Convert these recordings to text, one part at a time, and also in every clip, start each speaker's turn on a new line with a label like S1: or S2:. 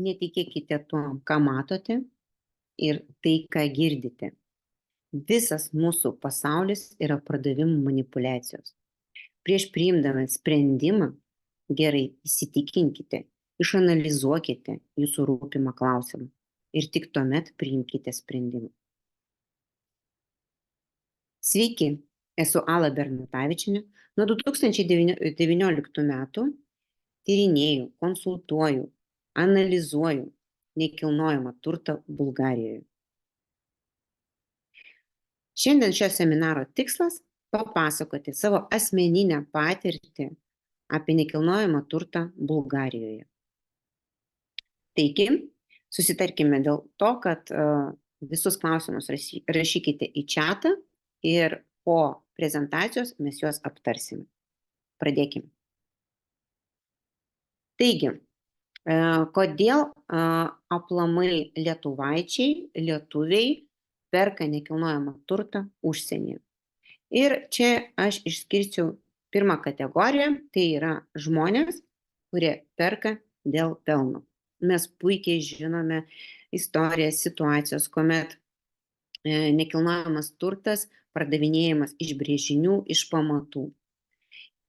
S1: Netikėkite tuo, ką matote ir tai, ką girdite. Visas mūsų pasaulis yra pardavimų manipuliacijos. Prieš priimdami sprendimą gerai įsitikinkite, išanalizuokite jūsų rūpimą klausimą ir tik tuomet priimkite sprendimą. Sveiki, esu Ala Bernatavičienė. Nuo 2019 metų tyrinėju, konsultuoju, analizuoju nekilnojamą turtą Bulgarijoje. Šiandien šio seminaro tikslas – papasakoti savo asmeninę patirtį apie nekilnojamą turtą Bulgarijoje. Taigi, susitarkime dėl to, kad visus klausimus rašykite į čatą ir po prezentacijos mes juos aptarsime. Pradėkime. Taigi, kodėl aplamai lietuviai perka nekilnojamą turtą užsienyje? Ir čia aš išskirčiau pirmą kategoriją, tai yra žmonės, kurie perka dėl pelno. Mes puikiai žinome istorijas, situacijos, kuomet nekilnojamas turtas pardavinėjamas iš brėžinių, iš pamatų.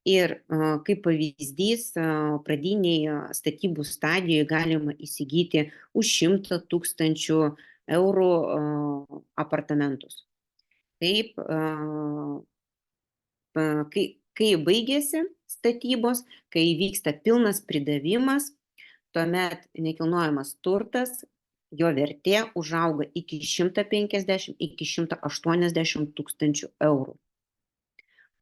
S1: Ir kaip pavyzdys, pradinėje statybų stadijoje galima įsigyti už 100 000 eurų apartamentus. Taip, kai baigėsi statybos, kai vyksta pilnas pridavimas, tuomet nekilnojamas turtas, jo vertė užauga iki 150, iki 180 000 eurų.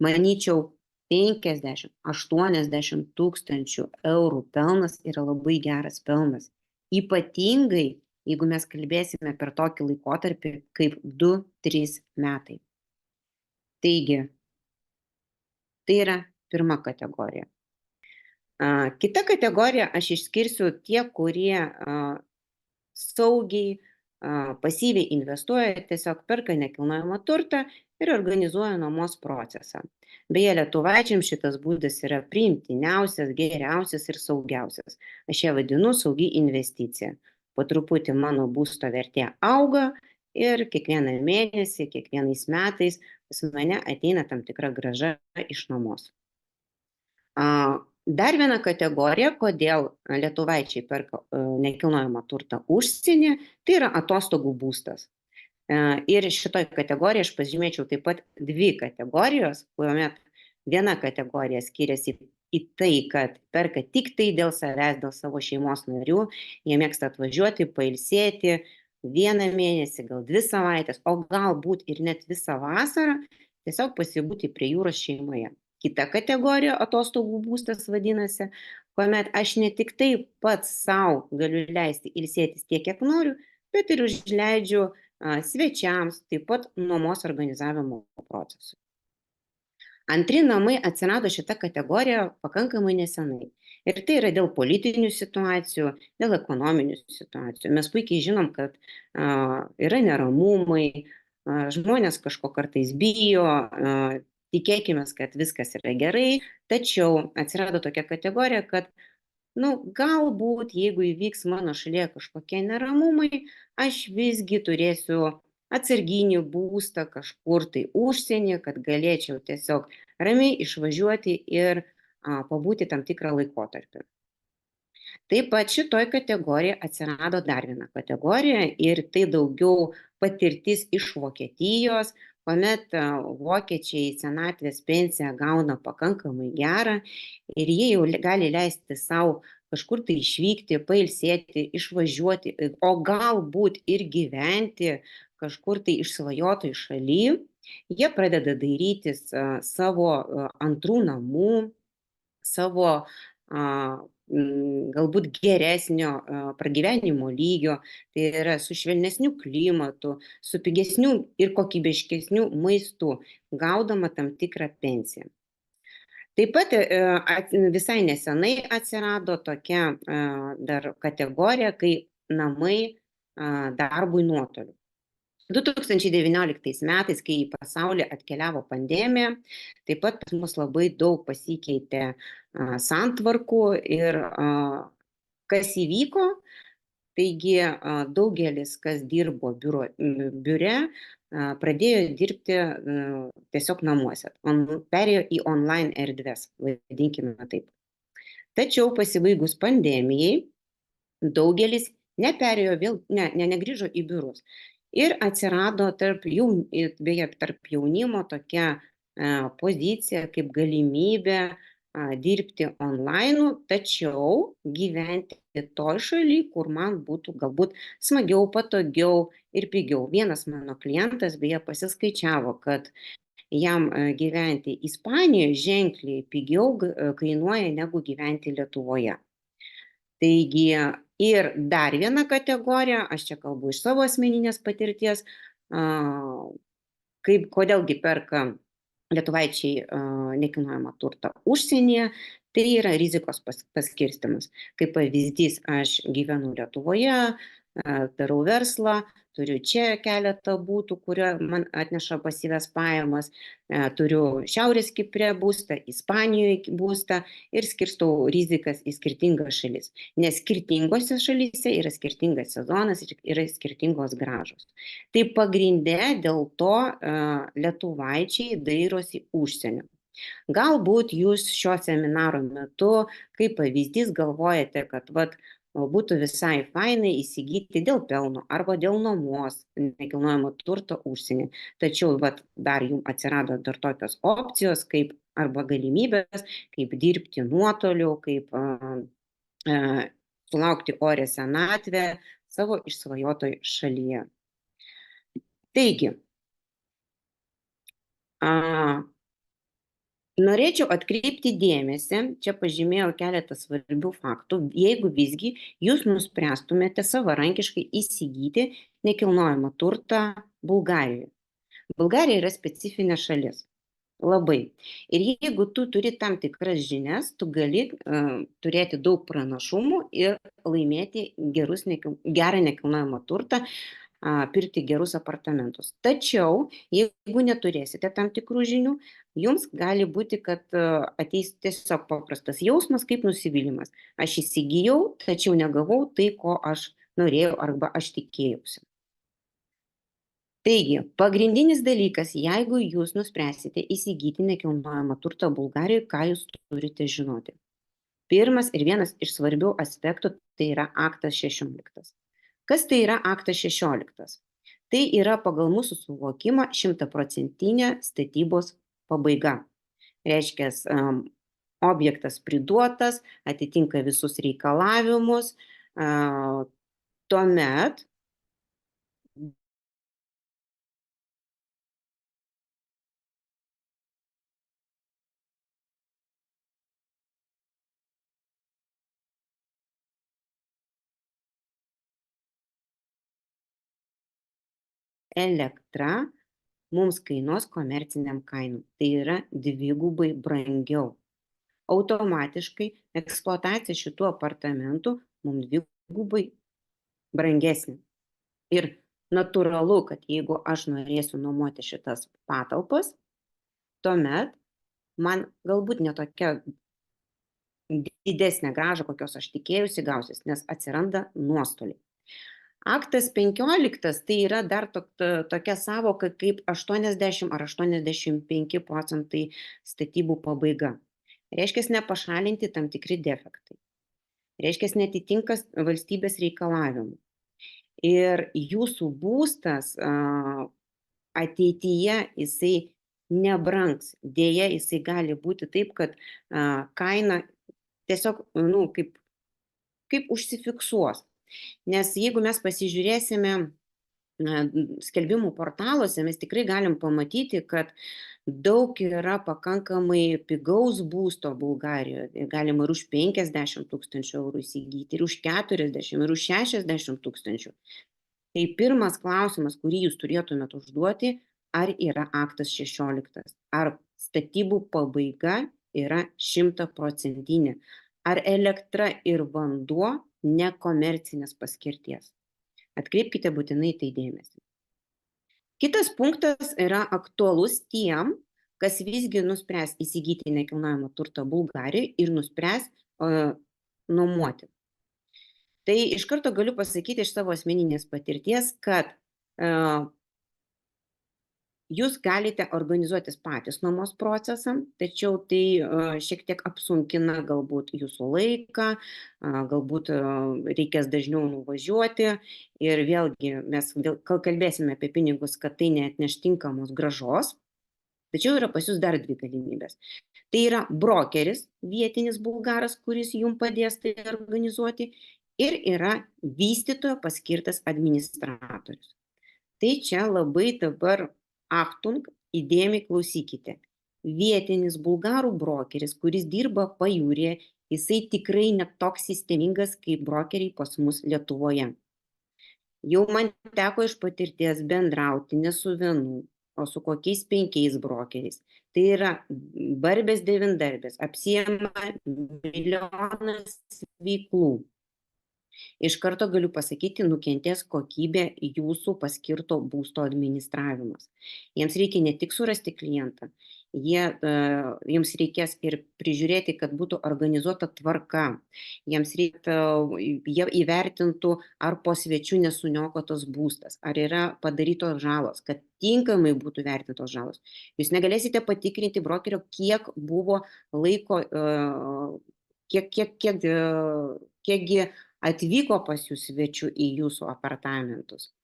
S1: Manyčiau, 50–80 000 eurų pelnas yra labai geras pelnas. Ypatingai, jeigu mes kalbėsime per tokį laikotarpį kaip 2–3 metai. Taigi, tai yra pirma kategorija. Kita kategorija aš išskirsiu tie, kurie saugiai, pasyviai investuoja, tiesiog perka nekilnojamą turtą ir organizuoja nuomos procesą. Beje, lietuvaičiams šitas būdas yra priimtiniausias, geriausias ir saugiausias. Aš ją vadinu saugi investicija. Po truputį mano būsto vertė auga ir kiekvieną mėnesį, kiekvienais metais pas mane ateina tam tikra grąža iš nuomos. Dar viena kategorija, kodėl lietuvaičiai perka nekilnojamą turtą užsienyje, tai yra atostogų būstas. Ir šitoj kategorijoje aš pažymėčiau taip pat dvi kategorijos, kuomet viena kategorija skiriasi į tai, kad perka tik tai dėl savęs, dėl savo šeimos narių, jie mėgsta atvažiuoti, pailsėti vieną mėnesį, gal 2 savaitės, o galbūt ir net visą vasarą, tiesiog pasibūti prie jūros šeimoje. Kita kategorija atostogų būstas vadinasi, kuomet aš ne tik tai pats savo galiu leisti ilsėtis tiek, kiek noriu, bet ir užleidžiu svečiams, taip pat nuomos organizavimo procesui. Antri namai atsirado šita kategorija pakankamai nesenai. Ir tai yra dėl politinių situacijų, dėl ekonominių situacijų. Mes puikiai žinom, kad yra neramumai, žmonės kažko kartais bijo, tikėkime, kad viskas yra gerai, tačiau atsirado tokia kategorija, kad galbūt jeigu įvyks mano šalyje kažkokie neramumai, aš visgi turėsiu atsarginį būstą kažkur tai užsienyje, kad galėčiau tiesiog ramiai išvažiuoti ir pabūti tam tikrą laikotarpį. Taip pat šitoj kategorijoje atsirado dar viena kategorija ir tai daugiau patirtis iš Vokietijos, kuomet vokiečiai senatvės pensiją gauna pakankamai gerą ir jie jau gali leisti savo kažkur tai išvykti, pailsėti, išvažiuoti, o galbūt ir gyventi kažkur tai išsvajotoj šaly. Jie pradeda dairytis savo antrų namų, savo galbūt geresnio pragyvenimo lygio, tai yra su švelnesniu klimatu, su pigesniu ir kokybiškesniu maistu, gaudama tam tikrą pensiją. Taip pat visai nesenai atsirado tokia dar kategorija, kai namai darbui nuotoliu. 2019 metais, kai į pasaulį atkeliavo pandemija, taip pat pas mus labai daug pasikeitė santvarkų ir kas įvyko, Taigi daugelis, kas dirbo biure, pradėjo dirbti tiesiog namuose, perėjo į online erdves, vadinkime taip. Tačiau pasibaigus pandemijai, daugelis negrįžo į biurus. Ir atsirado tarp jaunimo tokia pozicija kaip galimybė dirbti online, tačiau gyventi toj šaly, kur man būtų galbūt smagiau, patogiau ir pigiau. Vienas mano klientas beje pasiskaičiavo, kad jam gyventi Ispanijoje ženkliai pigiau kainuoja negu gyventi Lietuvoje. Taigi ir dar viena kategorija, aš čia kalbu iš savo asmeninės patirties, kodėlgi perka lietuvaičiai nekilnojamą turtą užsienyje, tai yra rizikos paskirstymas. Kaip pavyzdys, aš gyvenu Lietuvoje, darau verslą, turiu čia keletą būtų, kurie man atneša pasyvias pajamas, turiu Šiaurės Kipre būstą, Ispanijoje būstą ir skirstau rizikas į skirtingas šalis. Nes skirtingose šalyse yra skirtingas sezonas ir yra skirtingos grąžos. Tai pagrinde dėl to lietuvaičiai dairosi užsienio. Galbūt jūs šio seminaro metu, kaip pavyzdys, galvojate, kad būtų visai fainai įsigyti dėl pelno arba dėl nuomos nekilnojamo turto užsienį. Tačiau dar jums atsirado dar tokios opcijos, kaip arba galimybės, kaip dirbti nuotoliu, kaip sulaukti orią senatvę savo išsvajotoj šalyje. Taigi, norėčiau atkreipti dėmesį, čia pažymėjau keletą svarbių faktų, jeigu visgi jūs nuspręstumėte savarankiškai įsigyti nekilnojamą turtą Bulgarijoje. Bulgarija yra specifinė šalis. Labai. Ir jeigu tu turi tam tikras žinias, tu gali turėti daug pranašumų ir laimėti gerą nekilnojamą turtą, pirkti gerus apartamentus. Tačiau, jeigu neturėsite tam tikrų žinių, jums gali būti, kad ateis tiesiog paprastas jausmas kaip nusivylimas. Aš įsigijau, tačiau negavau tai, ko aš norėjau arba aš tikėjausi. Taigi, pagrindinis dalykas, jeigu jūs nuspręsite įsigyti nekilnojamą turtą Bulgarijoje, ką jūs turite žinoti. Pirmas ir vienas iš svarbių aspektų tai yra aktas 16. Kas tai yra aktas 16? Tai yra pagal mūsų suvokimą 100% statybos pabaiga. Reiškia, objektas priduotas, atitinka visus reikalavimus, tuomet elektra mums kainuos komerciniam kainų. Tai yra dvigubai brangiau. Automatiškai eksploatacija šitų apartamentų mums dvigubai brangesnė. Ir natūralu, kad jeigu aš norėsiu nuomoti šitas patalpas, tuomet man galbūt netokia didesnė grąža, kokios aš tikėjusi gausis, nes atsiranda nuostoliai. Aktas 15 tai yra dar tokia savoka kaip 80 ar 85% statybų pabaiga. Reiškia, nepašalinti tam tikri defektai. Reiškia, netitinka valstybės reikalavimų. Ir jūsų būstas ateityje jisai nebrangs. Dėja, jisai gali būti taip, kad kaina tiesiog kaip užsifiksuos. Nes jeigu mes pasižiūrėsime skelbimų portaluose, mes tikrai galim pamatyti, kad daug yra pakankamai pigaus būsto Bulgarijoje. Galima ir už 50 000 eurų įsigyti, ir už 40, ir už 60 000. Tai pirmas klausimas, kurį jūs turėtumėte užduoti, ar yra aktas 16, ar statybų pabaiga yra 100%, ar elektra ir vanduo nekomercinės paskirties. Atkreipkite būtinai tai dėmesį. Kitas punktas yra aktualus tiem, kas visgi nuspręs įsigyti nekilnojamą turtą Bulgarijoje ir nuspręs nuomoti. Tai iš karto galiu pasakyti iš savo asmeninės patirties, kad jūs galite organizuotis patys nuomos procesą, tačiau tai šiek tiek apsunkina galbūt jūsų laiką, galbūt reikės dažniau nuvažiuoti ir vėlgi mes kalbėsime apie pinigus, kad tai neatneš tinkamos grąžos, tačiau yra pas jūs dar dvi galimybės. Tai yra brokeris, vietinis bulgaras, kuris jums padės tai organizuoti, ir yra vystytojo paskirtas administratorius. Tai čia labai dabar Achtung, įdėmiai klausykite. Vietinis bulgarų brokeris, kuris dirba pajūryje, jisai tikrai net toks sistemingas kaip brokeriai pas mus Lietuvoje. Jau man teko iš patirties bendrauti ne su vienu, o su kokiais 5 brokeriais. Tai yra barbės devindarbės, apsiema milijonas veiklų. Iš karto galiu pasakyti, nukentės kokybė jūsų paskirto būsto administravimas. Jiems reikia ne tik surasti klientą, jiems reikės ir prižiūrėti, kad būtų organizuota tvarka. Jie įvertintų, ar po svečių nesuniokotas būstas, ar yra padarytos žalos, kad tinkamai būtų vertintos žalos. Jūs negalėsite patikrinti brokerio, kiek buvo laiko, kiekgi atvyko pas jūs svečių į jūsų apartamentus.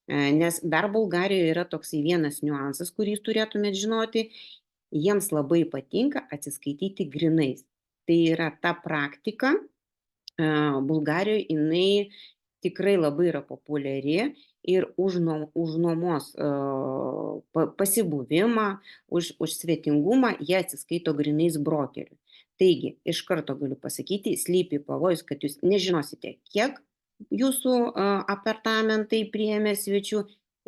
S1: Nes dar Bulgarijoje yra toksai vienas niuansas, kurį jūs turėtumėt žinoti. Jiems labai patinka atsiskaityti grinais. Tai yra ta praktika, Bulgarijoje jinai tikrai labai yra populiari ir už nuomos pasibuvimą, už svetingumą jie atsiskaito grinais brokeriu. Taigi, iš karto galiu pasakyti, slypi pavojus, kad jūs nežinosite, kiek jūsų apartamentai priėmė svečių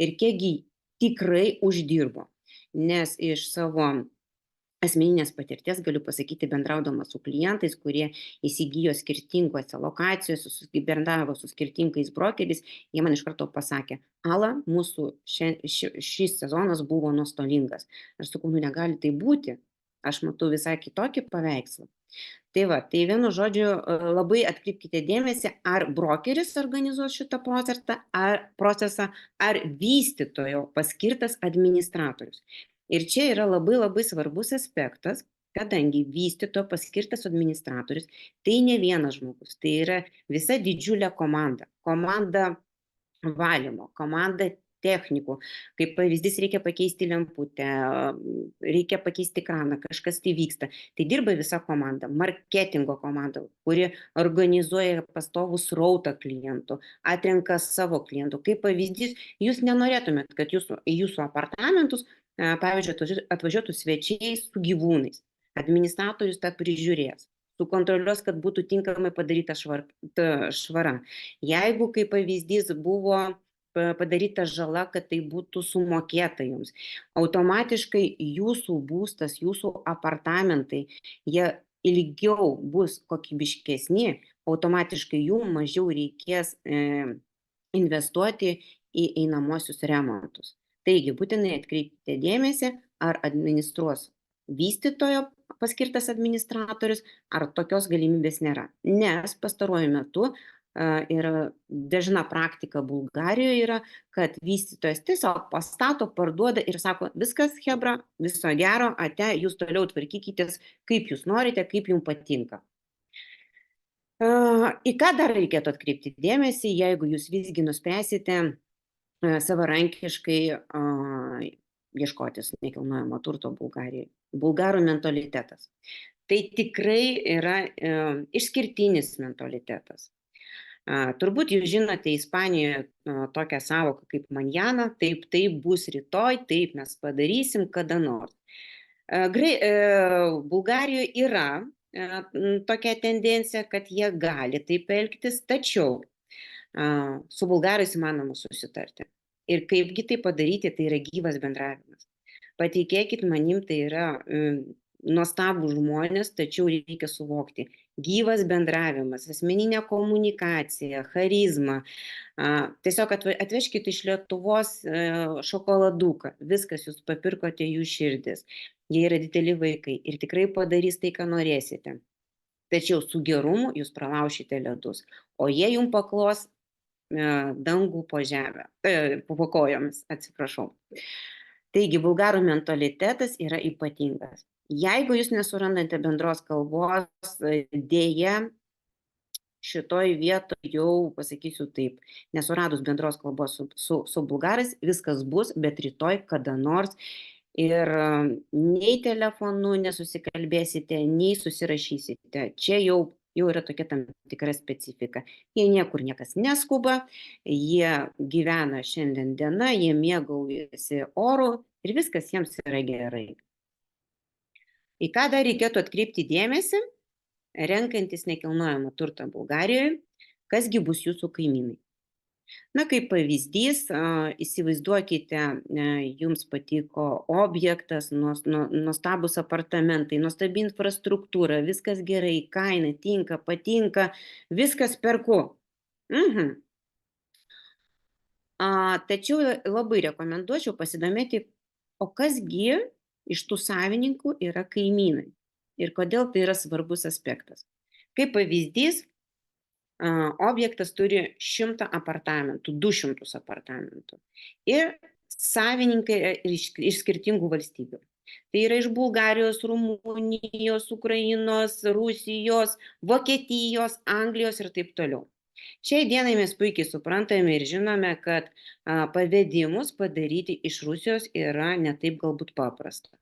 S1: ir kiekgi tikrai uždirbo. Nes iš savo asmeninės patirties galiu pasakyti, bendraudama su klientais, kurie įsigijo skirtingose lokacijose, bendravo su skirtingais brokeriais, jie man iš karto pasakė, Ala, mūsų šis sezonas buvo nuostolingas. Aš sakau, negali tai būti. Aš matau visai kitokį paveikslą. Tai vienu žodžiu, labai atkreipkite dėmesį, ar brokeris organizuos šitą procesą, ar vystytojo paskirtas administratorius. Ir čia yra labai svarbus aspektas, kadangi vystytojo paskirtas administratorius, tai ne vienas žmogus, tai yra visa didžiulė komanda. Komanda valymo, komanda technikų. Kaip pavyzdys, reikia pakeisti lemputę, reikia pakeisti kraną, kažkas tai vyksta. Tai dirba visa komanda, marketingo komanda, kuri organizuoja pastovų srautą klientų, atrenka savo klientų. Kaip pavyzdys, jūs nenorėtumėt, kad jūsų apartamentus, pavyzdžiui, atvažiuotų svečiai su gyvūnais. Administratorius tą prižiūrės, sukontroliuos, kad būtų tinkamai padaryta švara. Jeigu, kaip pavyzdys, buvo padaryta žala, kad tai būtų sumokėta jums. Automatiškai jūsų būstas, jūsų apartamentai, jie ilgiau bus kokybiškesni, automatiškai jų mažiau reikės investuoti į einamosius remontus. Taigi, būtinai atkreipkite dėmesį, ar administruos vystytojo paskirtas administratorius, ar tokios galimybės nėra. Nes pastaruoju metu ir dažna praktika Bulgarijoje yra, kad vystytojas tiesiog pastato, parduoda ir sako, viskas, chebra, viso gero, ate, jūs toliau tvarkykitės, kaip jūs norite, kaip jums patinka. Į ką dar reikėtų atkreipti dėmesį, jeigu jūs visgi nuspręsite savarankiškai ieškotis nekilnojamo turto Bulgarijoje. Bulgarų mentalitetas. Tai tikrai yra išskirtinis mentalitetas. Turbūt jūs žinote Ispanijoje tokią savoką kaip manjana, taip bus rytoj, taip mes padarysim kada nors. Bulgarijoje yra tokia tendencija, kad jie gali taip elgtis, tačiau su bulgarais įmanoma susitarti. Ir kaipgi tai padaryti, tai yra gyvas bendravimas. Patikėkit manim, tai yra nuostabų žmonės, tačiau reikia suvokti. Gyvas bendravimas, asmeninė komunikacija, charizma. Tiesiog atvežkite iš Lietuvos šokoladuką. Viskas, jūs papirkote jų širdis. Jie yra dideli vaikai ir tikrai padarys tai, ką norėsite. Tačiau su gerumu jūs pralaušite ledus, o jie jums paklos dangų po žemę, po kojomis, atsiprašau. Taigi, bulgarų mentalitetas yra ypatingas. Jeigu jūs nesurandate bendros kalbos, dėja, šitoj vietoj jau pasakysiu taip, nesuradus bendros kalbos su bulgarais, viskas bus, bet rytoj kada nors ir nei telefonu nesusikalbėsite, nei susirašysite. Čia jau yra tokia tam tikra specifika. Jie niekur niekas neskuba, jie gyvena šiandien diena, jie mėgaujasi oru ir viskas jiems yra gerai. Į ką dar reikėtų atkreipti dėmesį, renkantis nekilnojamą turtą Bulgarijoje, kasgi bus jūsų kaimynai. Na, kaip pavyzdys, įsivaizduokite, jums patiko objektas, nuostabus apartamentai, nuostabi infrastruktūra, viskas gerai, kaina tinka, patinka, viskas perku. Tačiau labai rekomenduočiau pasidomėti, o kasgi iš tų savininkų yra kaimynai ir kodėl tai yra svarbus aspektas. Kaip pavyzdys, objektas turi 100 apartamentų, 200 apartamentų ir savininkai iš skirtingų valstybių. Tai yra iš Bulgarijos, Rumunijos, Ukrainos, Rusijos, Vokietijos, Anglijos ir taip toliau. Šiai dienai mes puikiai suprantame ir žinome, kad pavedimus padaryti iš Rusijos yra ne taip galbūt paprasta.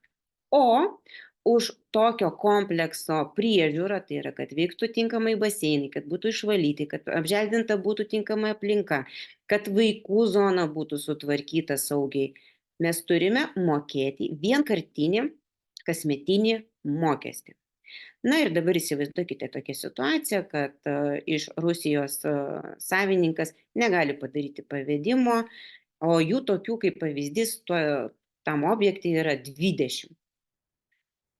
S1: O už tokio komplekso priežiūrą, tai yra, kad veiktų tinkamai baseinai, kad būtų išvalyti, kad apželdinta būtų tinkama aplinka, kad vaikų zona būtų sutvarkyta saugiai, mes turime mokėti vienkartinį kasmetinį mokestį. Na ir dabar įsivaizduokite tokią situaciją, kad iš Rusijos savininkas negali padaryti pavedimo, o jų tokių kaip pavyzdys tam objektai yra 20.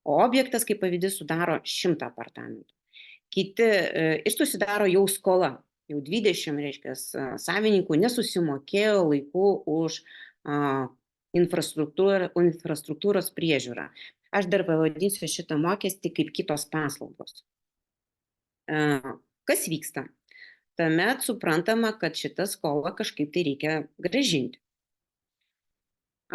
S1: O objektas, kaip pavyzdys, sudaro 100 apartamentų. Ir susidaro jau skola. Jau 20, reiškia, savininkų nesusimokėjo laiku už infrastruktūros priežiūrą. Aš dar pavadinsiu šitą mokestį kaip kitos paslaugos. Kas vyksta? Tuomet suprantama, kad šitą skolą kažkaip tai reikia grąžinti.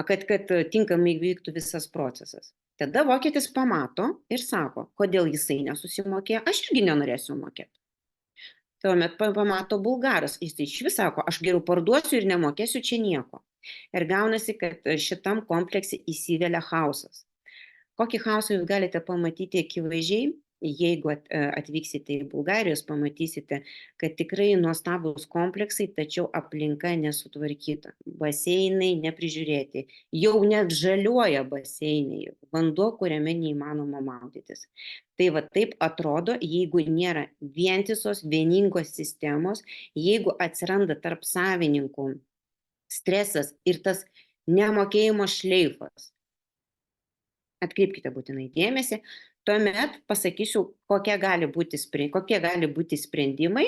S1: Kad tinkamai vyktų visas procesas. Tada vokietis pamato ir sako, kodėl jisai nesusimokėjo, aš irgi nenorėsiu mokėti. Tuomet pamato bulgaras, jis išvis sako, aš geriau parduosiu ir nemokėsiu čia nieko. Ir gaunasi, kad šitam komplekse įsivelia chaosas. Kokį chaosą jūs galite pamatyti akivaizdžiai? Jeigu atvyksite į Bulgarijos, pamatysite, kad tikrai nuostabus kompleksai, tačiau aplinka nesutvarkyta. Baseinai neprižiūrėti. Jau net žaliuoja baseinai. Vanduo, kuriame neįmanoma maudytis. Tai va taip atrodo, jeigu nėra vientisos, vieningos sistemos, jeigu atsiranda tarp savininkų stresas ir tas nemokėjimo šleifas. Atkreipkite būtinai dėmesį. Tuomet pasakysiu, kokie gali būti sprendimai.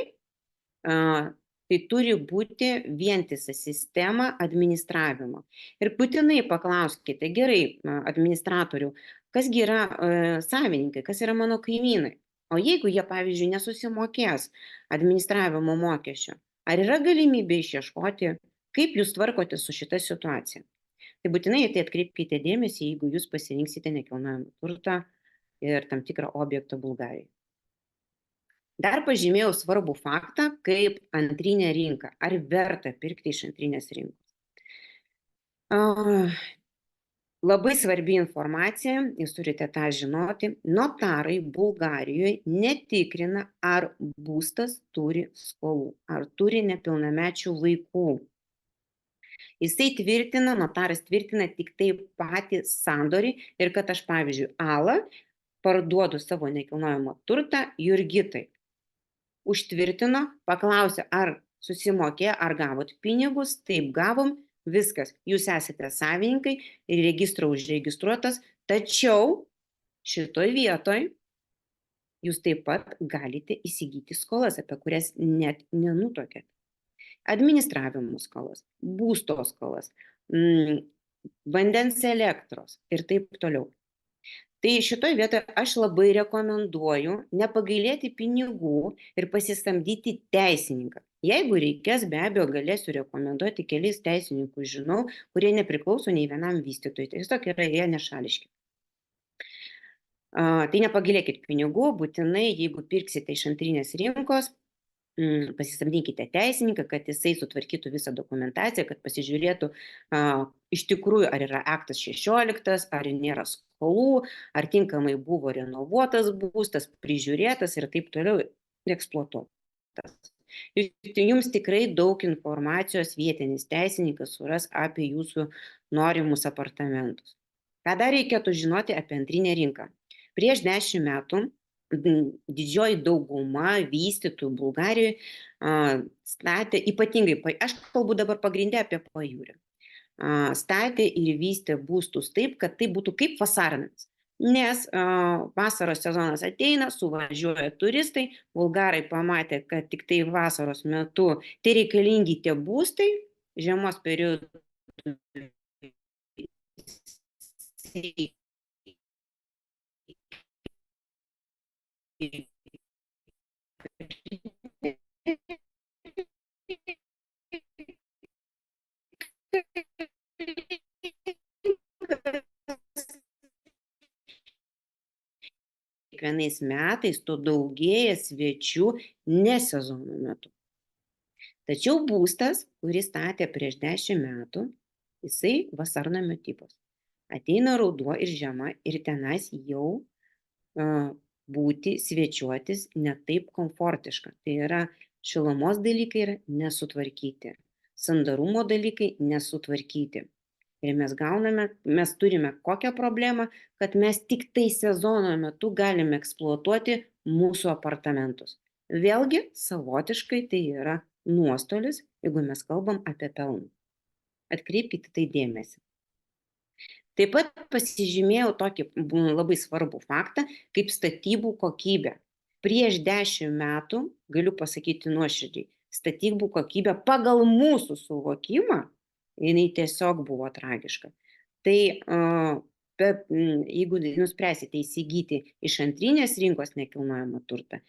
S1: Tai turi būti vientisa sistema administravimo. Ir būtinai paklauskite, gerai, administratorių, kasgi yra savininkai, kas yra mano kaimynai. O jeigu jie, pavyzdžiui, nesusimokės administravimo mokesčio, ar yra galimybė išieškoti, kaip jūs tvarkote su šita situacija? Tai būtinai tai atkreipkite dėmesį, jeigu jūs pasirinksite nekilnojamą turtą ir tam tikrą objektą Bulgarijoje. Dar pažymėjau svarbų faktą, kaip antrinė rinka. Ar verta pirkti iš antrinės rinkos? Labai svarbi informacija, jūs turite tą žinoti. Notarai Bulgarijoje netikrina, ar būstas turi skolų, ar turi nepilnamečių vaikų. Jisai tvirtina, notaras tvirtina tik tai patį sandorį ir kad aš, pavyzdžiui, Ala, parduodu savo nekilnojamą turtą Jurgitai. Užtvirtino, paklausė, ar susimokė, ar gavot pinigus, taip gavom, viskas, jūs esate savininkai ir registro užregistruotas, tačiau šitoj vietoj jūs taip pat galite įsigyti skolas, apie kurias net nenutokėte. Administravimo skolas, būsto skolas, vandens elektros ir taip toliau. Tai šitoj vietoje aš labai rekomenduoju nepagailėti pinigų ir pasisamdyti teisininką. Jeigu reikės, be abejo, galėsiu rekomenduoti kelis teisininkus, žinau, kurie nepriklauso nei vienam vystytojui. Tiesiog yra jie nešališki. Tai nepagailėkit pinigų, būtinai, jeigu pirksite iš antrinės rinkos, pasisamdykite teisininką, kad jisai sutvarkytų visą dokumentaciją, kad pasižiūrėtų iš tikrųjų, ar yra aktas 16, ar nėra skolų, ar tinkamai buvo renovuotas būstas, prižiūrėtas ir taip toliau eksploatuotas. Jums tikrai daug informacijos vietinis teisininkas suras apie jūsų norimus apartamentus. Ką dar reikėtų žinoti apie antrinę rinką? Prieš 10 metų didžioji dauguma vystytojų Bulgarijoje statė, ypatingai, aš kalbu dabar pagrinde apie pajūrį, statė ir vystė būstus taip, kad tai būtų kaip vasarnamis. Nes vasaros sezonas ateina, suvažiuoja turistai, bulgarai pamatė, kad tik tai vasaros metu tai reikalingi tie būstai, žiemos periodu kiekvienais metais to daugėja svečių ne sezono metu. Tačiau būstas, kurį statė prieš 10 metų, jisai vasarnamio tipas. Ateina ruduo ir žiema ir tenais jau būti, svečiuotis ne taip komfortiška. Tai yra, šilumos dalykai yra nesutvarkyti, sandarumo dalykai nesutvarkyti. Ir mes turime kokią problemą, kad mes tik tai sezono metu galime eksploatuoti mūsų apartamentus. Vėlgi, savotiškai tai yra nuostolis, jeigu mes kalbam apie pelną. Atkreipkite tai dėmesį. Taip pat pasižymėjau tokį labai svarbų faktą, kaip statybų kokybė. Prieš 10 metų, galiu pasakyti nuoširdžiai, statybų kokybė pagal mūsų suvokimą, jinai tiesiog buvo tragiška. Tai jeigu nuspręsite įsigyti iš antrinės rinkos nekilnojamą turtą,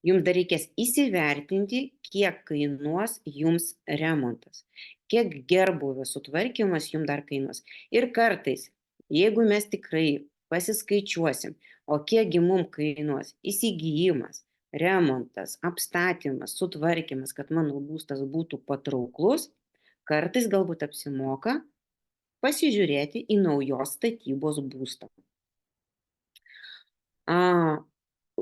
S1: jums dar reikės įsivertinti, kiek kainuos jums remontas, kiek gerbūvio sutvarkymas jums dar kainuos. Ir kartais, jeigu mes tikrai pasiskaičiuosim, o kiekgi mums kainuos įsigijimas, remontas, apstatymas, sutvarkymas, kad mano būstas būtų patrauklus, kartais galbūt apsimoka pasižiūrėti į naujos statybos būstą.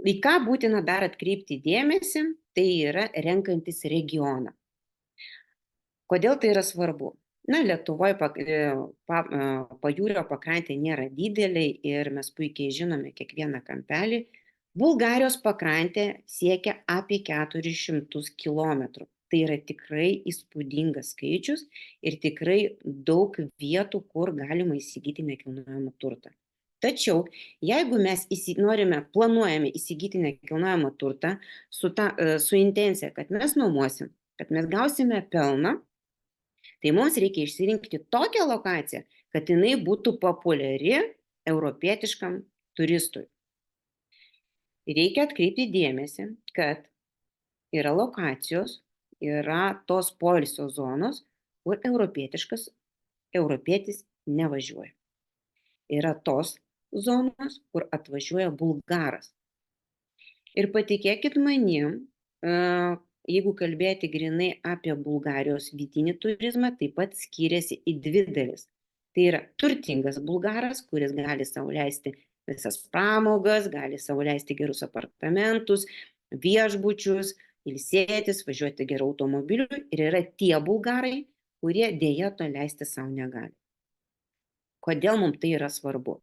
S1: Į ką būtina dar atkreipti dėmesį, tai yra renkantis regioną. Kodėl tai yra svarbu? Na, Lietuvoje pajūrio pakrantė nėra didelė ir mes puikiai žinome kiekvieną kampelį. Bulgarijos pakrantė siekia apie 400 km. Tai yra tikrai įspūdingas skaičius ir tikrai daug vietų, kur galima įsigyti nekilnojamą turtą. Tačiau, jeigu mes planuojame įsigyti nekilnojamą turtą su intencija, kad mes nuomosim, kad mes gausime pelną, tai mums reikia išsirinkti tokią lokaciją, kad jinai būtų populiari europietiškam turistui. Reikia atkreipti dėmesį, kad yra lokacijos, yra tos poilsio zonos, kur europietis nevažiuoja. Yra tos zonos, kur atvažiuoja bulgaras. Ir patikėkit manim, jeigu kalbėti grinai apie Bulgarijos vidinį turizmą, taip pat skiriasi į 2 dalis. Tai yra turtingas bulgaras, kuris gali sau leisti visas pramogas, gali sau leisti gerus apartamentus, viešbučius, ilsėtis, važiuoti gerų automobilių. Ir yra tie bulgarai, kurie dėja to leisti sau negali. Kodėl mums tai yra svarbu?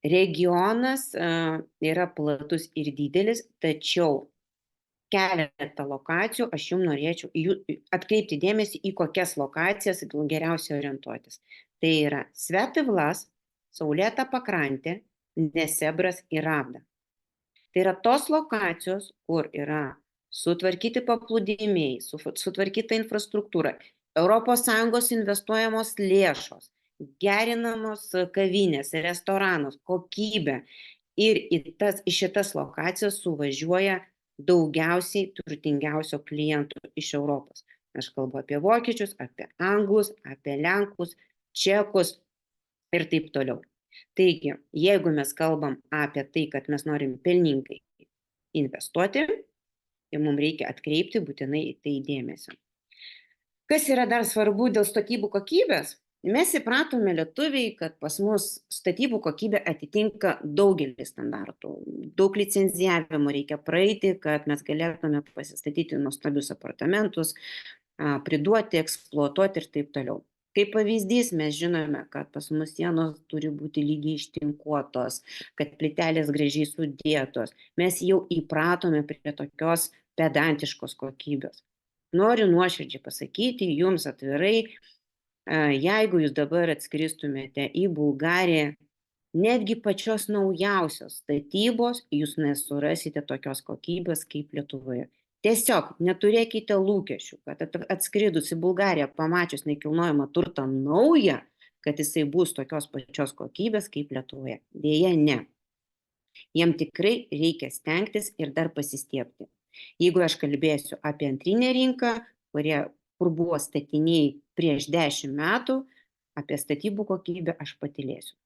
S1: Regionas yra platus ir didelis, tačiau keletą lokacijų aš jums norėčiau atkreipti dėmesį, į kokias lokacijas geriausiai orientuotis. Tai yra Sveti Vlas, Saulėta pakrantė, Nesebras ir Ravda. Tai yra tos lokacijos, kur yra sutvarkyti paplūdimiai, sutvarkyta infrastruktūra, ES investuojamos lėšos. gerinamos kavinės, restoranas, kokybė. Ir į šitas lokacijas suvažiuoja daugiausiai turtingiausio klientų iš Europos. Aš kalbu apie vokiečius, apie anglus, apie lenkus, čekus ir taip toliau. Taigi, jeigu mes kalbam apie tai, kad mes norim pelningai investuoti, tai mums reikia atkreipti būtinai į tai dėmesio. Kas yra dar svarbu dėl statybų kokybės? Mes įpratome lietuviai, kad pas mus statybų kokybė atitinka daugelį standartų. Daug licenzijavimo reikia praeiti, kad mes galėtume pasistatyti nuostabius apartamentus, priduoti, eksploatuoti ir taip toliau. Kaip pavyzdys, mes žinome, kad pas mus sienos turi būti lygiai ištinkuotos, kad plytelės gražiai sudėtos. Mes jau įpratome prie tokios pedantiškos kokybės. Noriu nuoširdžiai pasakyti jums atvirai, jeigu jūs dabar atskristumėte į Bulgariją, netgi pačios naujausios statybos jūs nesurasite tokios kokybės kaip Lietuvoje. Tiesiog neturėkite lūkesčių, kad atskridus į Bulgariją, pamačius nekilnojamą turtą naują, kad jisai bus tokios pačios kokybės kaip Lietuvoje. Deja, ne. Jiem tikrai reikia stengtis ir dar pasistiebti. Jeigu aš kalbėsiu apie antrinę rinką, kur buvo statiniai prieš 10 metų, apie statybų kokybę aš patylėsiu.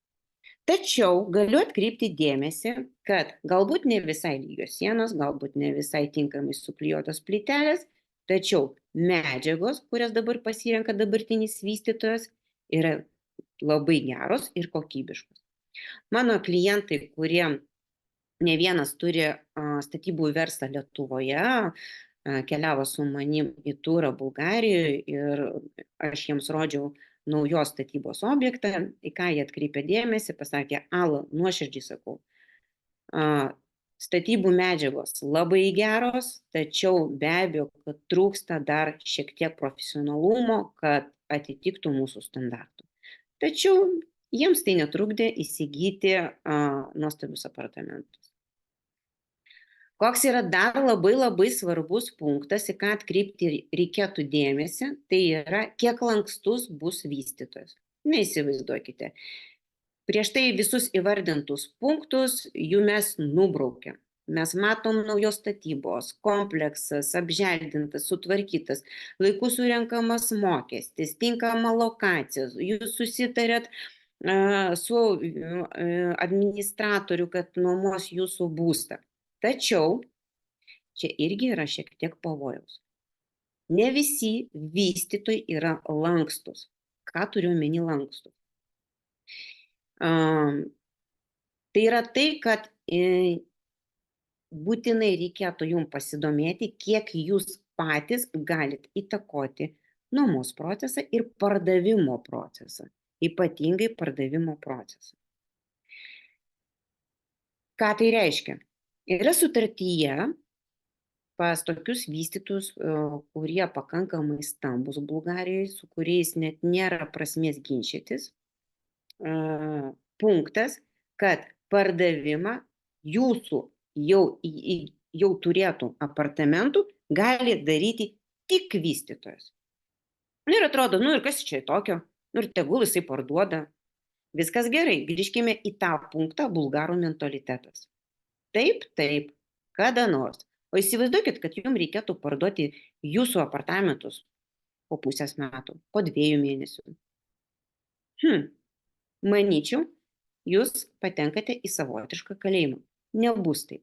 S1: Tačiau galiu atkreipti dėmesį, kad galbūt ne visai lygios sienos, galbūt ne visai tinkamai suklijuotos plytelės, tačiau medžiagos, kurias dabar pasirenka dabartinis vystytojas, yra labai geros ir kokybiškos. Mano klientai, kurie ne vienas turi statybų verslą Lietuvoje, keliavo su manim į turą Bulgarijoje ir aš jiems rodžiau naujos statybos objektą, į ką jie atkreipė dėmesį, pasakė, Ala, nuoširdžiai sakau, statybų medžiagos labai geros, tačiau be abejo, kad trūksta dar šiek tiek profesionalumo, kad atitiktų mūsų standartų. Tačiau jiems tai netrukdė įsigyti nuostabius apartamentus. Koks yra dar labai svarbus punktas, į ką atkreipti reikėtų dėmesį, tai yra, kiek lankstus bus vystytojas. Neįsivaizduokite. Prieš tai visus įvardintus punktus jų mes nubraukiam. Mes matom naujos statybos, kompleksas, apželdintas, sutvarkytas, laiku surenkamas mokestis, tinkama lokacija, jūs susitarėt su administratoriu, kad nuomos jūsų būstą. Tačiau čia irgi yra šiek tiek pavojaus. Ne visi vystytojai yra lankstus. Ką turiu omeny lankstus? Tai yra tai, kad būtinai reikėtų jums pasidomėti, kiek jūs patys galit įtakoti nuomos procesą ir pardavimo procesą. Ypatingai pardavimo procesą. Ką tai reiškia? Yra sutartyje pas tokius vystytus, kurie pakankamai stambus Bulgarijoje, su kuriais net nėra prasmės ginčytis, punktas, kad pardavimą jūsų jau turėtų apartamentų gali daryti tik vystytojas. Ir atrodo, ir kas čia tokio, ir tegul jisai parduoda. Viskas gerai, grįžkime į tą punktą bulgarų mentalitetas. Taip, kada nors. O įsivaizduokit, kad jums reikėtų parduoti jūsų apartamentus po pusės metų, po 2 mėnesių. Manyčiau, jūs patenkate į savotišką kalėjimą. Nebus taip.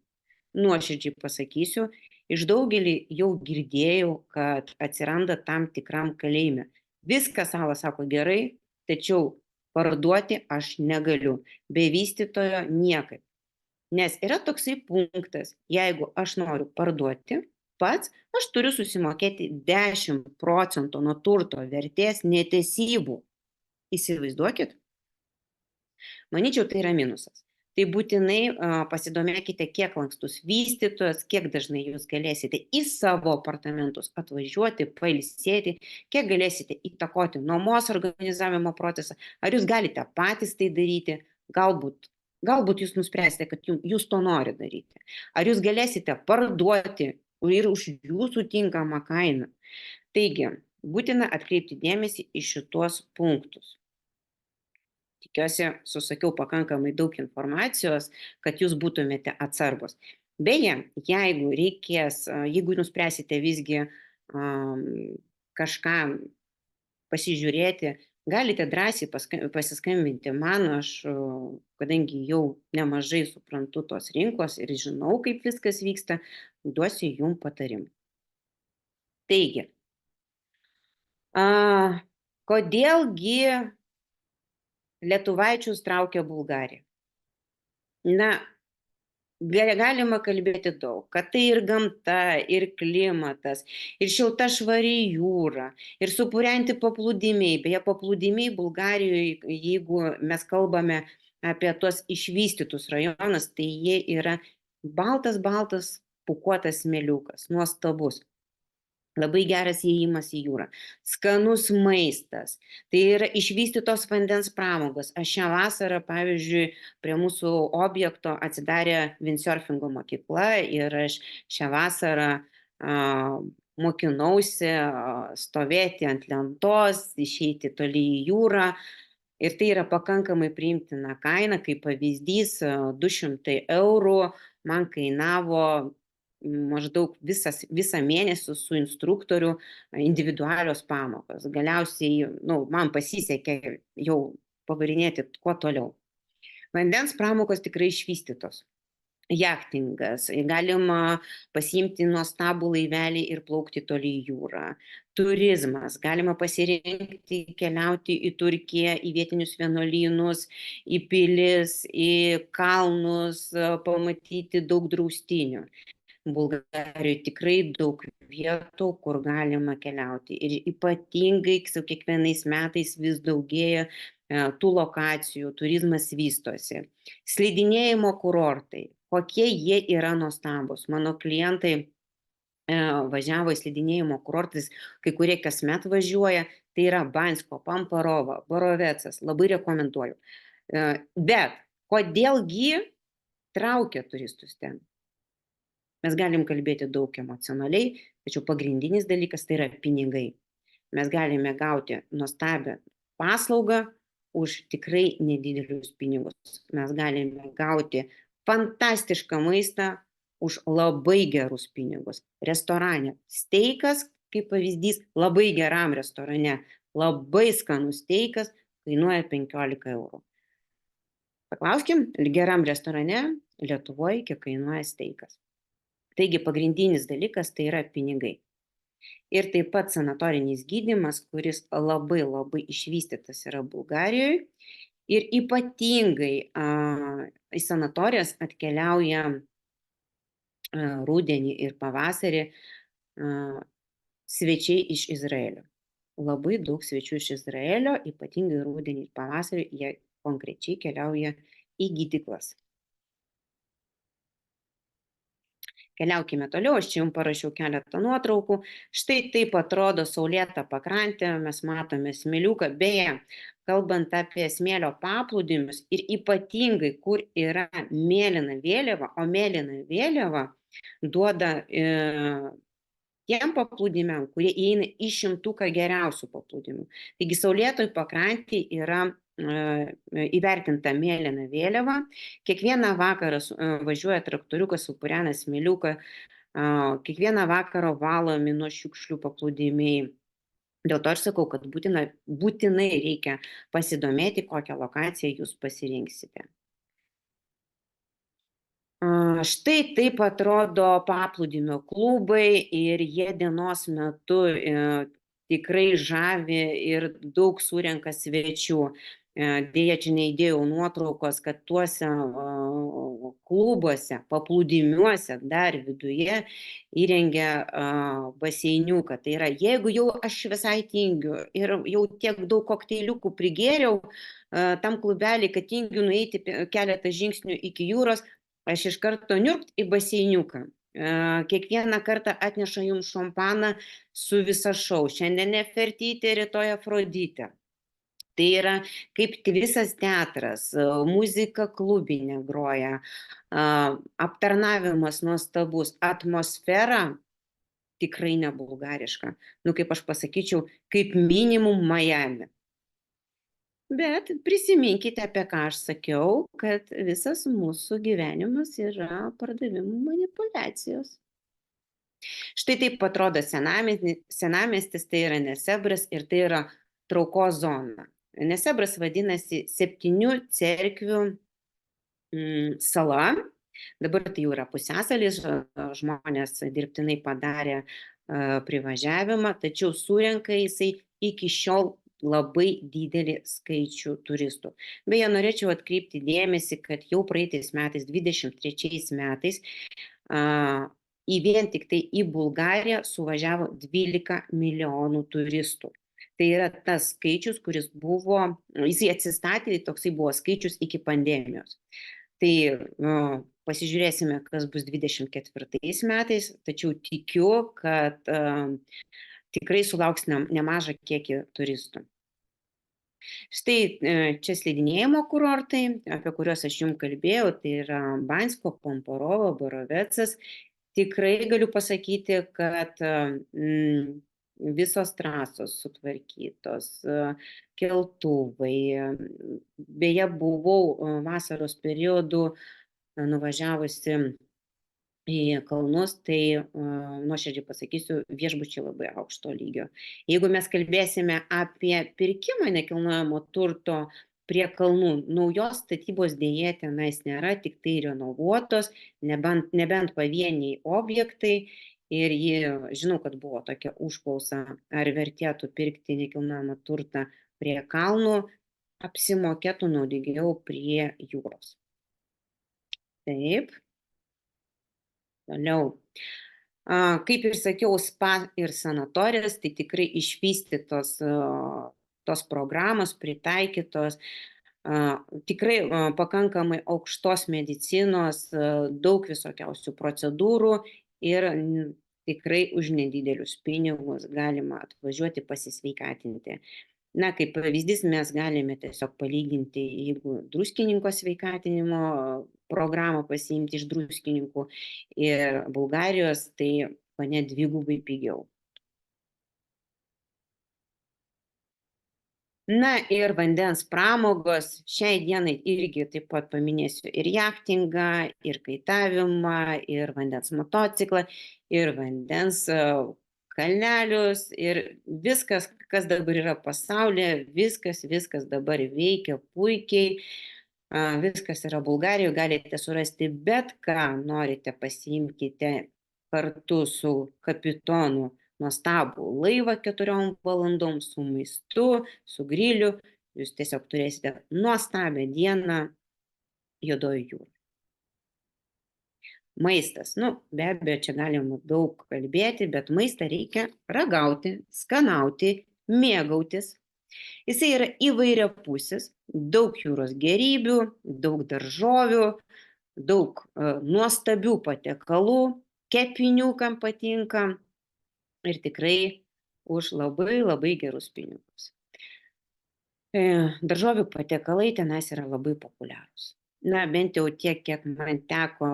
S1: Nuoširdžiai pasakysiu, iš daugelį jau girdėjau, kad atsiranda tam tikram kalėjime. Viskas, Ala, sako, gerai, tačiau parduoti aš negaliu. Be vystytojo niekaip. Nes yra toksai punktas, jeigu aš noriu parduoti pats, aš turiu susimokėti 10% nuo turto vertės netesybų. Įsivaizduokit? Manyčiau, tai yra minusas. Tai būtinai pasidomėkite, kiek lankstus vystytojas, kiek dažnai jūs galėsite į savo apartamentus atvažiuoti, pailsėti, kiek galėsite įtakoti nuomos organizavimo procesą, ar jūs galite patys tai daryti, Galbūt jūs nuspręsite, kad jūs to nori daryti. Ar jūs galėsite parduoti ir už jūsų tinkamą kainą. Taigi, būtina atkreipti dėmesį į šitos punktus. Tikiuosi, susakiau pakankamai daug informacijos, kad jūs būtumėte atsargus. Beje, jeigu nuspręsite visgi kažką pasižiūrėti, galite drąsiai pasiskambinti man, kadangi jau nemažai suprantu tos rinkos ir žinau, kaip viskas vyksta, duosiu jums patarimą. Taigi, kodėlgi lietuvaičius traukia Bulgarija? Na, galima kalbėti daug, kad tai ir gamta, ir klimatas, ir šilta švari jūra, ir supurenti paplūdimiai. Beje, paplūdimiai Bulgarijoje, jeigu mes kalbame apie tuos išvystytus rajonus, tai jie yra baltas pūkuotas smėliukas, nuostabus. Labai geras įėjimas į jūrą, skanus maistas, tai yra išvystytos vandens pramogos. Aš šią vasarą, pavyzdžiui, prie mūsų objekto atsidarė windsurfingo mokykla ir aš šią vasarą mokinausi stovėti ant lentos, išeiti toli į jūrą. Ir tai yra pakankamai priimtina kaina, kaip pavyzdys 200 eurų man kainavo maždaug visą mėnesį su instruktoriu individualios pamokos. Galiausiai man pasisekė jau pavarinėti kuo toliau. Vandens pramokos tikrai išvystytos. Jachtingas, galima pasiimti nuostabų laivelį ir plaukti toli į jūrą. Turizmas, galima pasirinkti keliauti į Turkiją, į vietinius vienuolynus, į pilis, į kalnus, pamatyti daug draustinių. Bulgarijoje tikrai daug vietų, kur galima keliauti. Ir ypatingai su kiekvienais metais vis daugėja tų lokacijų, turizmas vystosi. Slidinėjimo kurortai, kokie jie yra nuostabus. Mano klientai važiavo į slidinėjimo kurortus, kai kurie kasmet važiuoja, tai yra Bansko, Pamparova, Borovecas, labai rekomenduoju. Bet kodėlgi traukia turistus ten? Mes galim kalbėti daug emocionaliai, tačiau pagrindinis dalykas tai yra pinigai. Mes galime gauti nuostabią paslaugą už tikrai nedidelius pinigus. Mes galime gauti fantastišką maistą už labai gerus pinigus. Restorane steikas, kaip pavyzdys, labai geram restorane, labai skanus steikas kainuoja 15 eurų. Paklauskim, geram restorane Lietuvoje kiek kainuoja steikas. Taigi pagrindinis dalykas tai yra pinigai. Ir taip pat sanatorinis gydymas, kuris labai išvystytas yra Bulgarijoje. Ir ypatingai į sanatorijas atkeliauja rudenį ir pavasarį svečiai iš Izraelio. Labai daug svečių iš Izraelio, ypatingai rudenį ir pavasarį, jie konkrečiai keliauja į gydyklas. Keliaukime toliau, aš čia jums parašiau keletą nuotraukų. Štai taip atrodo saulėta pakrantė, mes matome smėliuką. Beje, kalbant apie smėlio paplūdimius ir ypatingai, kur yra mėlyna vėliava, o mėlyna vėliava duoda tiem paplūdimiam, kurie įeina į 100 geriausių paplūdimių. Taigi saulėtoj pakrantėj yra įvertinta mėlyna vėliava. Kiekvieną vakarą važiuoja traktoriukas, supurena smėliuką, kiekvieną vakarą valomi nuo šiukšlių paplūdimiai. Dėl to aš sakau, kad būtinai reikia pasidomėti, kokią lokaciją jūs pasirinksite. Štai taip atrodo paplūdimio klubai ir jie dienos metu tikrai žavi ir daug surenka svečių. Deja, čia neįdėjau nuotraukos, kad tuose klubuose, paplūdimiuose dar viduje įrengia baseiniuką. Tai yra, jeigu jau aš visai tingiu ir jau tiek daug kokteiliukų prigėriau tam klubelį, kad tingiu nueiti keletą žingsnių iki jūros, aš iš karto niurkt į baseiniuką. Kiekvieną kartą atneša jums šampaną su visa šou. Šiandien Nefertytė, rytoj Afroditė. Tai yra kaip visas teatras, muzika klubinė groja, aptarnavimas nuostabus, atmosfera tikrai ne bulgariška. Kaip aš pasakyčiau, kaip minimum Miami. Bet prisiminkite, apie ką aš sakiau, kad visas mūsų gyvenimas yra pardavimų manipulacijos. Štai taip atrodo senamiestis, tai yra Nesebras ir tai yra traukos zona. Nesebras vadinasi 7 cerkvių sala. Dabar tai jau yra pusiasalis, žmonės dirbtinai padarė privažiavimą, tačiau surenka jisai iki šiol labai didelį skaičių turistų. Beje, norėčiau atkreipti dėmesį, kad jau praeitais metais, 23 metais, į vien tik tai į Bulgariją suvažiavo 12 milijonų turistų. Tai yra tas skaičius, kuris buvo, jisai atsistatė, toksai buvo skaičius iki pandemijos. Tai pasižiūrėsime, kas bus 24 metais, tačiau tikiu, kad tikrai sulauks nemažą kiekį turistų. Štai čia slidinėjimo kurortai, apie kuriuos aš jums kalbėjau, tai yra Bansko, Pomporovo, Borovecas. Tikrai galiu pasakyti, kad visos trasos sutvarkytos, keltuvai. Beje, buvau vasaros periodu nuvažiavusi į kalnus, tai nuoširdžiai pasakysiu, viešbučiai labai aukšto lygio. Jeigu mes kalbėsime apie pirkimą nekilnojamo turto prie kalnų, naujos statybos dėja tenais nėra, tik tai renovuotos, nebent pavieniai objektai. Ir žinau, kad buvo tokia užklausa, ar vertėtų pirkti nekilnojamą turtą prie kalnų, apsimokėtų naudingiau prie jūros. Taip. Toliau. Kaip ir sakiau, spa ir sanatorijos, tai tikrai išvystytos tos programos, pritaikytos, tikrai pakankamai aukštos medicinos, daug visokiausių procedūrų ir tikrai už nedidelius pinigus galima atvažiuoti pasisveikatinti. Na, kaip pavyzdys, mes galime tiesiog palyginti, jeigu druskininko sveikatinimo programą pasiimti iš druskininkų ir Bulgarijos, tai kone 2 pigiau. Na ir vandens pramogos, šiai dienai irgi taip pat paminėsiu ir jachtingą, ir kaitavimą, ir vandens motociklą, ir vandens kalnelius, ir viskas, kas dabar yra pasaulyje, viskas dabar veikia puikiai, viskas yra Bulgarijoje, galite surasti bet ką norite, pasiimkite kartu su kapitonu nuostabų laivą 4 valandom, su maistu, su griliu, jūs tiesiog turėsite nuostabią dieną Juodojoje jūroje. Maistas, be abejo, čia galima daug kalbėti, bet maistą reikia ragauti, skanauti, mėgautis. Jisai yra įvairiapusis, daug jūros gėrybių, daug daržovių, daug nuostabių patiekalų, kepinių, kam patinka, ir tikrai už labai labai gerus pinigus. Daržovių patiekalai tenais yra labai populiarūs. Na, bent jau tiek, kiek man teko,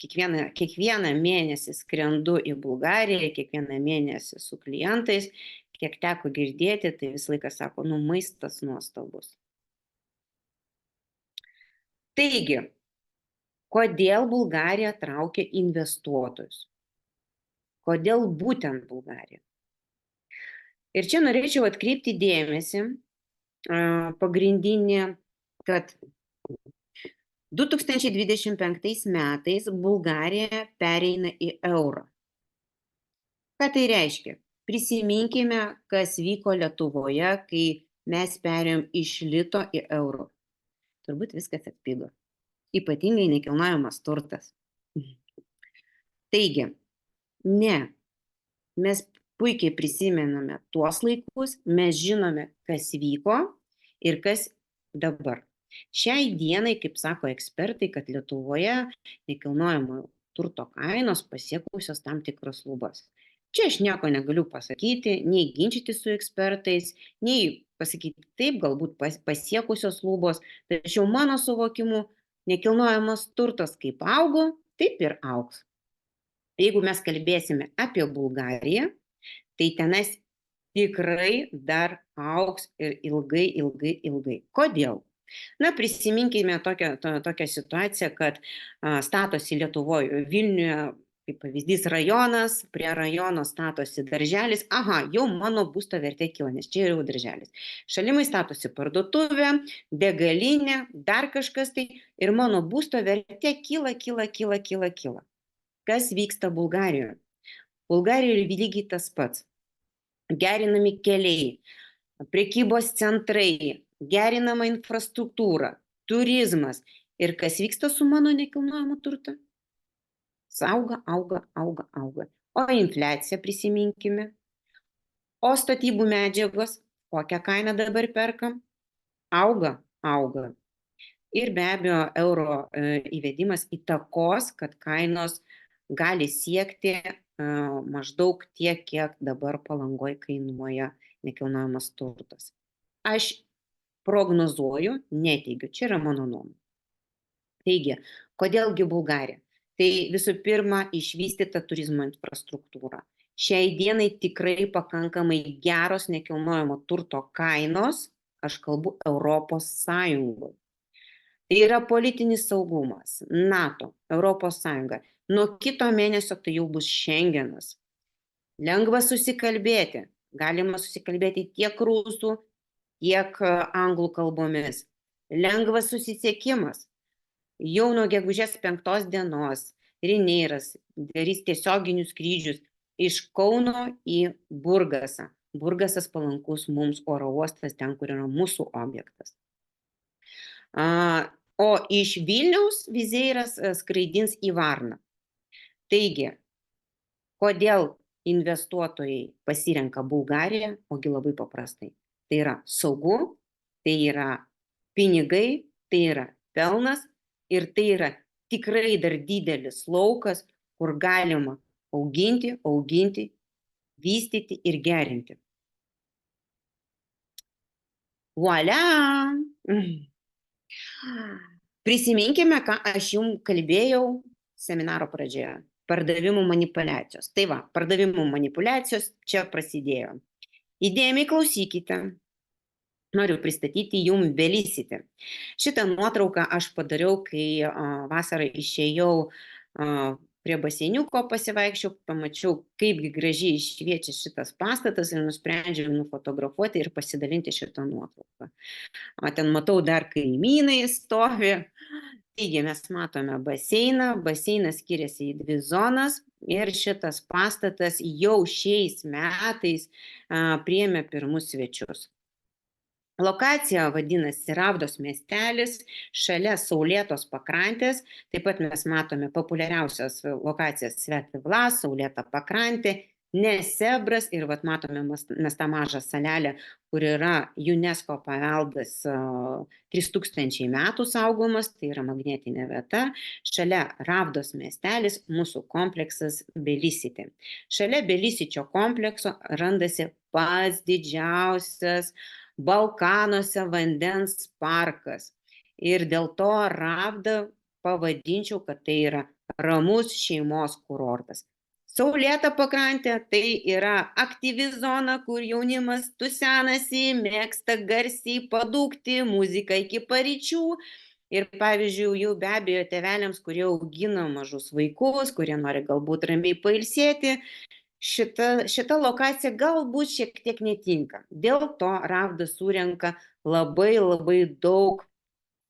S1: kiekvieną mėnesį skrendu į Bulgariją, kiekvieną mėnesį su klientais, kiek teko girdėti, tai visą laiką sako, maistas nuostabus. Taigi, kodėl Bulgarija traukia investuotojus? Kodėl būtent Bulgarija? Ir čia norėčiau atkreipti dėmesį pagrindinį, kad 2025 metais Bulgarija pereina į eurą. Ką tai reiškia? Prisiminkime, kas vyko Lietuvoje, kai mes perėjom iš lito į eurų. Turbūt viskas atpigo. Ypatingai nekilnojamas turtas. Taigi, mes puikiai prisimename tuos laikus, mes žinome, kas vyko ir kas dabar. Šiai dienai, kaip sako ekspertai, kad Lietuvoje nekilnojamo turto kainos pasiekusios tam tikras lubas. Čia aš nieko negaliu pasakyti, nei ginčyti su ekspertais, nei pasakyti taip, galbūt pasiekusios lubos, tačiau mano suvokimu nekilnojamas turtas kaip augo, taip ir augs. Jeigu mes kalbėsime apie Bulgariją, tai tenais tikrai dar augs ir ilgai, ilgai, ilgai. Kodėl? Na, prisiminkime tokią situaciją, kad statosi Lietuvoje, Vilniuje, kaip pavyzdys, rajonas, prie rajono statosi darželis, aha, jau mano būsto vertė kyla, nes čia yra jau darželis. Šalimai statosi parduotuvė, degalinė, dar kažkas tai, ir mano būsto vertė kyla, kyla, kyla, kyla, kyla. Kas vyksta Bulgarijoje? Bulgarijoje lygiai tas pats. Gerinami keliai, prekybos centrai, gerinama infrastruktūra, turizmas. Ir kas vyksta su mano nekilnojamu turtu? Auga, auga, auga, auga. O infliacija prisiminkime. O statybų medžiagos, kokią kainą dabar perkam? Auga, auga. Ir be abejo, euro įvedimas įtakos, kad kainos gali siekti maždaug tiek, kiek dabar Palangoje kainuoja nekilnojamas turtas. Aš prognozuoju, neteigiu, čia yra mano nuomonė. Taigi, kodėlgi Bulgarija? Tai visų pirma, išvystyta turizmo infrastruktūra. Šiai dienai tikrai pakankamai geros nekilnojamo turto kainos, aš kalbu Europos Sąjungoje. Tai yra politinis saugumas, NATO, Europos Sąjunga. Nuo kito mėnesio tai jau bus Šengenas. Lengva susikalbėti. Galima susikalbėti tiek rusų, tiek anglų kalbomis. Lengvas susisiekimas. Jau nuo gegužės 5 dienos Ryneiras darys tiesioginius skrydžius iš Kauno į Burgasą. Burgasas palankus mums oro uostas, ten, kur yra mūsų objektas. O iš Vilniaus Vizeiras skraidins į Varną. Taigi, kodėl investuotojai pasirenka Bulgariją? Ogi labai paprastai. Tai yra saugu, tai yra pinigai, tai yra pelnas ir tai yra tikrai dar didelis laukas, kur galima auginti, vystyti ir gerinti. Voila! Prisiminkime, ką aš jums kalbėjau seminaro pradžioje. Pardavimų manipulacijos. Tai va, pardavimų manipulacijos čia prasidėjo. Įdėmiai klausykite. Noriu pristatyti jums Belisity. Šitą nuotrauką aš padariau, kai vasarą išėjau prie baseiniuko pasivaikščiau, pamačiau, kaipgi gražiai šviečia šitas pastatas ir nusprendžiau nufotografuoti ir pasidalinti šitą nuotrauką. O ten matau dar kaimynai stovi. Taigi mes matome baseiną, baseinas skiriasi į 2 zonas ir šitas pastatas jau šiais metais priėmė pirmus svečius. Lokacija vadinasi Ravdos miestelis, šalia saulėtos pakrantės, taip pat mes matome populiariausias lokacijas Svetivlas, saulėta pakrantė, Nesebras ir vat matome mes tą mažą salelę, kur yra UNESCO paveldas 3000 metų saugomas, tai yra magnetinė vieta. Šalia Ravdos miestelis mūsų kompleksas Belisity. Šalia Belisyčio komplekso randasi pats didžiausias Balkanuose vandens parkas. Ir dėl to Ravdą pavadinčiau, kad tai yra ramus šeimos kurortas. Saulėta pakrantė tai yra aktyvi zona, kur jaunimas tusenasi, mėgsta garsiai padūkti, muziką iki paryčių. Ir pavyzdžiui, jau be abejo tėveliams, kurie augina mažus vaikus, kurie nori galbūt ramiai pailsėti, šita lokacija galbūt šiek tiek netinka. Dėl to Ravdas surenka labai daug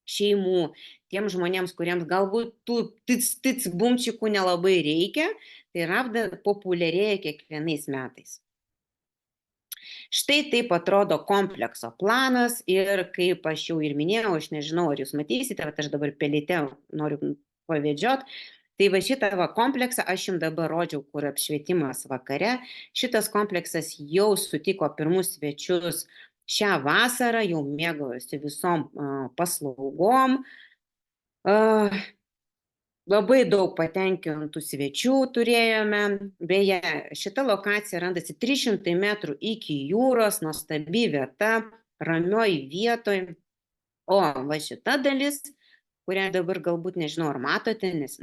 S1: šeimų, tiem žmonėms, kuriems galbūt tų tic bumčikų nelabai reikia, tai Ravda populiarėja kiekvienais metais. Štai taip atrodo komplekso planas ir kaip aš jau ir minėjau, aš nežinau, ar jūs matysite, bet aš dabar pelyte noriu pavedžiot. Tai va šitą kompleksą aš jums dabar rodžiau, kur apšvietimas vakare. Šitas kompleksas jau sutiko pirmus svečius šią vasarą, jau mėgavosi visom paslaugom. Labai daug patenkintų svečių turėjome. Beje, šita lokacija randasi 300 metrų iki jūros, nuostabi vieta, ramioj vietoj. O va šita dalis, kurią dabar galbūt nežinau, ar matote, nes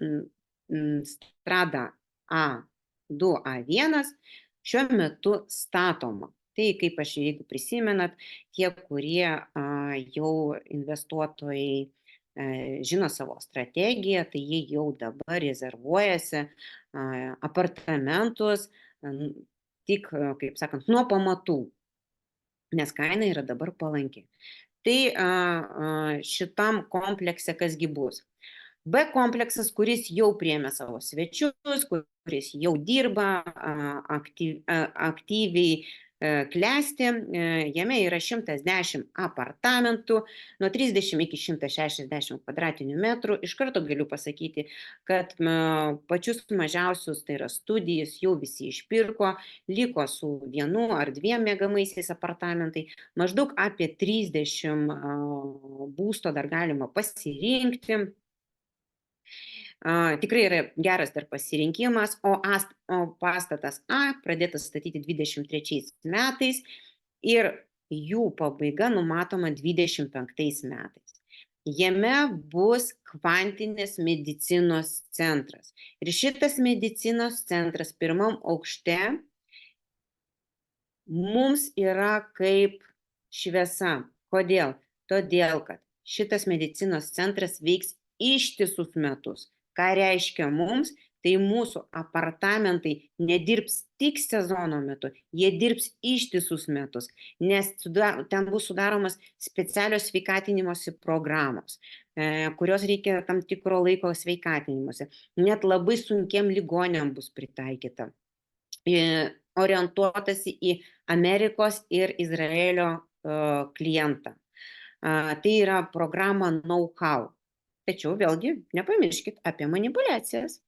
S1: strada A2, A1 šiuo metu statoma. Tai kaip jeigu prisimenat, tie, kurie jau investuotojai žino savo strategiją, tai jie jau dabar rezervuojasi apartamentus tik, kaip sakant, nuo pamatų, nes kaina yra dabar palanki. Tai šitam komplekse kasgi bus? B kompleksas, kuris jau priėmė savo svečius, kuris jau dirba aktyviai klesti, jame yra 110 apartamentų, nuo 30 iki 160 kvadratinių metrų. Iš karto galiu pasakyti, kad pačius mažiausius, tai yra studijas, jau visi išpirko, liko su 1 ar 2 miegamaisiais apartamentai, maždaug apie 30 būsto dar galima pasirinkti. Tikrai yra geras dar pasirinkimas, o pastatas A pradėtas statyti 23 metais ir jų pabaiga numatoma 25 metais. Jame bus kvantinės medicinos centras. Ir šitas medicinos centras pirmam aukšte mums yra kaip šviesa. Kodėl? Todėl, kad šitas medicinos centras veiks ištisus metus. Ką reiškia mums? Tai mūsų apartamentai nedirbs tik sezono metu, jie dirbs ištisus metus, nes ten bus sudaromas specialios sveikatinimosi programos, kurios reikia tam tikro laiko sveikatinimuose. Net labai sunkiem ligoniam bus pritaikyta, orientuotasi į Amerikos ir Izraelio klientą. Tai yra programa know-how. Tačiau vėlgi nepamirškit apie manipuliacijas.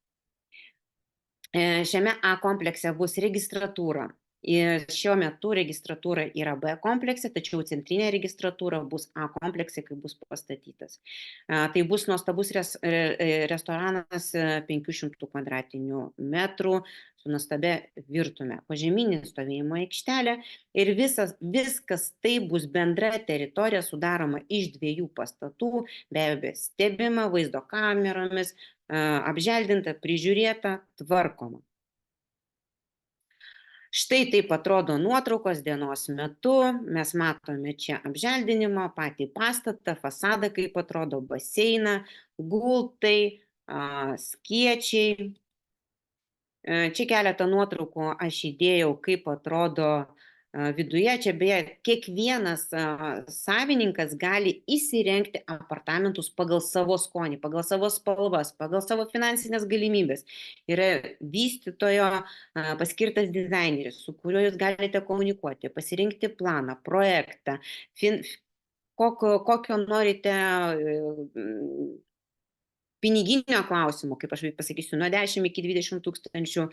S1: Šiame A komplekse bus registratūra. Ir šiuo metu registratūra yra B komplekse, tačiau centrinė registratūra bus A komplekse, kai bus pastatytas. Tai bus nuostabus restoranas 500 kvadratinių metrų su nuostabia virtuve, požeminė stovėjimo aikštelė ir viskas tai bus bendra teritorija sudaroma iš 2 pastatų, be abejo stebima vaizdo kameromis, apželdinta, prižiūrėta, tvarkoma. Štai taip atrodo nuotraukos dienos metu, mes matome čia apželdinimą, patį pastatą, fasadą, kaip atrodo baseiną, gultai, skėčiai. Čia keletą nuotraukų aš įdėjau, kaip atrodo viduje. Čia beje, kiekvienas savininkas gali įsirengti apartamentus pagal savo skonį, pagal savo spalvas, pagal savo finansinės galimybės. Yra vystytojo paskirtas dizaineris, su kuriuo jūs galite komunikuoti, pasirinkti planą, projektą, kokio norite piniginio klausimo, kaip aš pasakysiu, nuo 10 iki 20 tūkstančių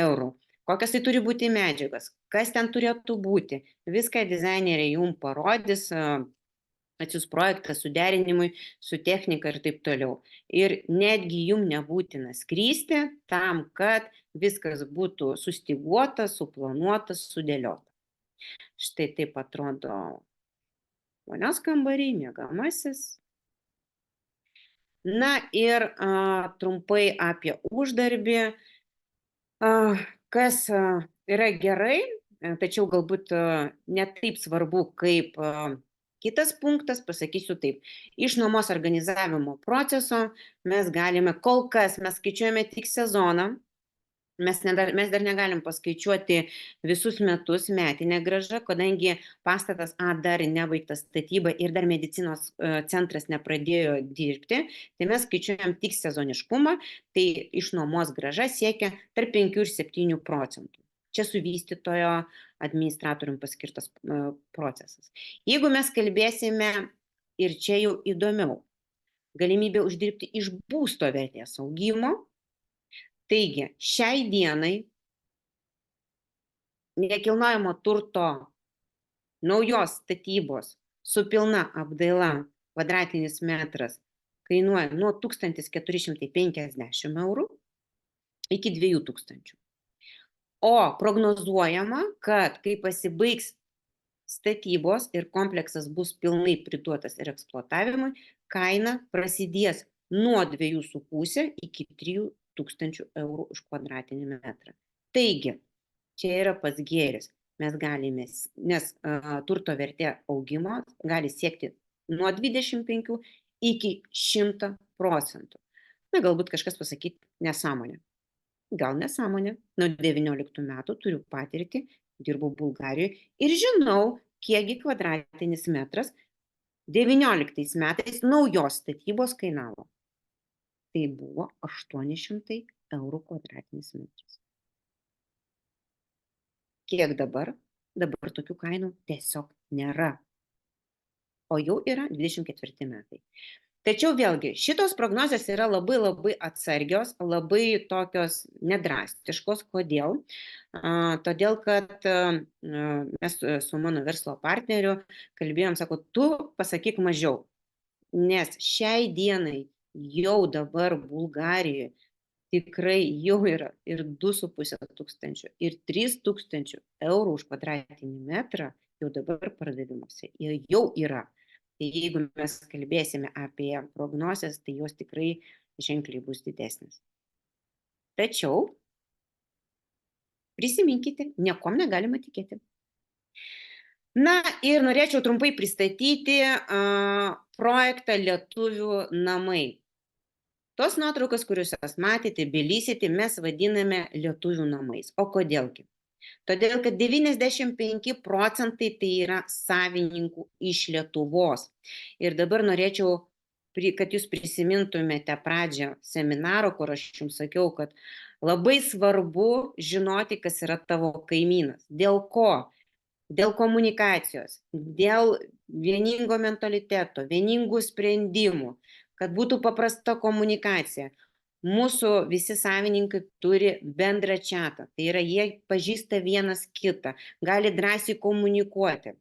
S1: eurų. Kokias tai turi būti medžiagas, kas ten turėtų būti. Viską dizaineriai jums parodys, atsiųs projektą suderinimui su technika ir taip toliau. Ir netgi jums nebūtina skristi tam, kad viskas būtų sustyguota, suplanuota, sudėliota. Štai taip atrodo vonios kambariai, miegamasis. Na ir trumpai apie uždarbį. Kas yra gerai, tačiau galbūt ne taip svarbu kaip kitas punktas, pasakysiu taip. Iš nuomos organizavimo proceso mes galime, kol kas mes skaičiuojame tik sezoną, mes dar negalim paskaičiuoti visus metus metinę grąžą, kadangi pastatas A dar nebaigtas statyba ir dar medicinos centras nepradėjo dirbti, tai mes skaičiuojam tik sezoniškumą, tai iš nuomos grąža siekia tarp 5 ir 7 procentų. Čia su vystytojo administratorium paskirtas procesas. Jeigu mes kalbėsime, ir čia jau įdomiau, galimybė uždirbti iš būsto vertės augimo. Taigi, šiai dienai nekilnojamo turto naujos statybos su pilna apdaila kvadratinis metras kainuoja nuo 1450 eurų iki 2000. O prognozuojama, kad kai pasibaigs statybos ir kompleksas bus pilnai priduotas ir eksploatavimui, kaina prasidės nuo 2,5 iki 3,000 eurų už kvadratinį metrą. Taigi, čia yra pats gėris. mes galime, nes turto vertė augimo gali siekti nuo 25 iki 100%. Na, galbūt kažkas pasakyti nesąmonę. Gal nesąmonė. Nuo 19 metų turiu patirtį, dirbau Bulgarijoje ir žinau, kiekgi kvadratinis metras 19 metais naujos statybos kainavo. Tai buvo 800 eurų kvadratinis metras. Kiek dabar? Dabar tokių kainų tiesiog nėra. O jau yra 24 metai. Tačiau vėlgi, šitos prognozės yra labai labai atsargios, labai tokios nedrastiškos. Kodėl? Todėl, kad mes su mano verslo partneriu kalbėjom, sako, tu pasakyk mažiau. Nes šiai dienai jau dabar Bulgarijoje tikrai jau yra ir 2,5 tūkstančio, ir 3 tūkstančių eurų už kvadratinį metrą jau dabar pardavimuose jau yra. Tai jeigu mes kalbėsime apie prognozes, tai jos tikrai ženkliai bus didesnės. Tačiau prisiminkite, niekom negalima tikėti. Na ir norėčiau trumpai pristatyti projektą Lietuvių namai. Tos nuotraukas, kuriuos jūs matėte, Tbilisy, mes vadiname Lietuvių namais. O kodėlgi? Todėl, kad 95% tai yra savininkų iš Lietuvos. Ir dabar norėčiau, kad jūs prisimintumėte pradžią seminaro, kur aš jums sakiau, kad labai svarbu žinoti, kas yra tavo kaimynas. Dėl ko? Dėl komunikacijos, dėl vieningo mentaliteto, vieningų sprendimų, kad būtų paprasta komunikacija. Mūsų visi savininkai turi bendrą čatą, tai yra jie pažįsta vienas kitą, gali drąsiai komunikuoti.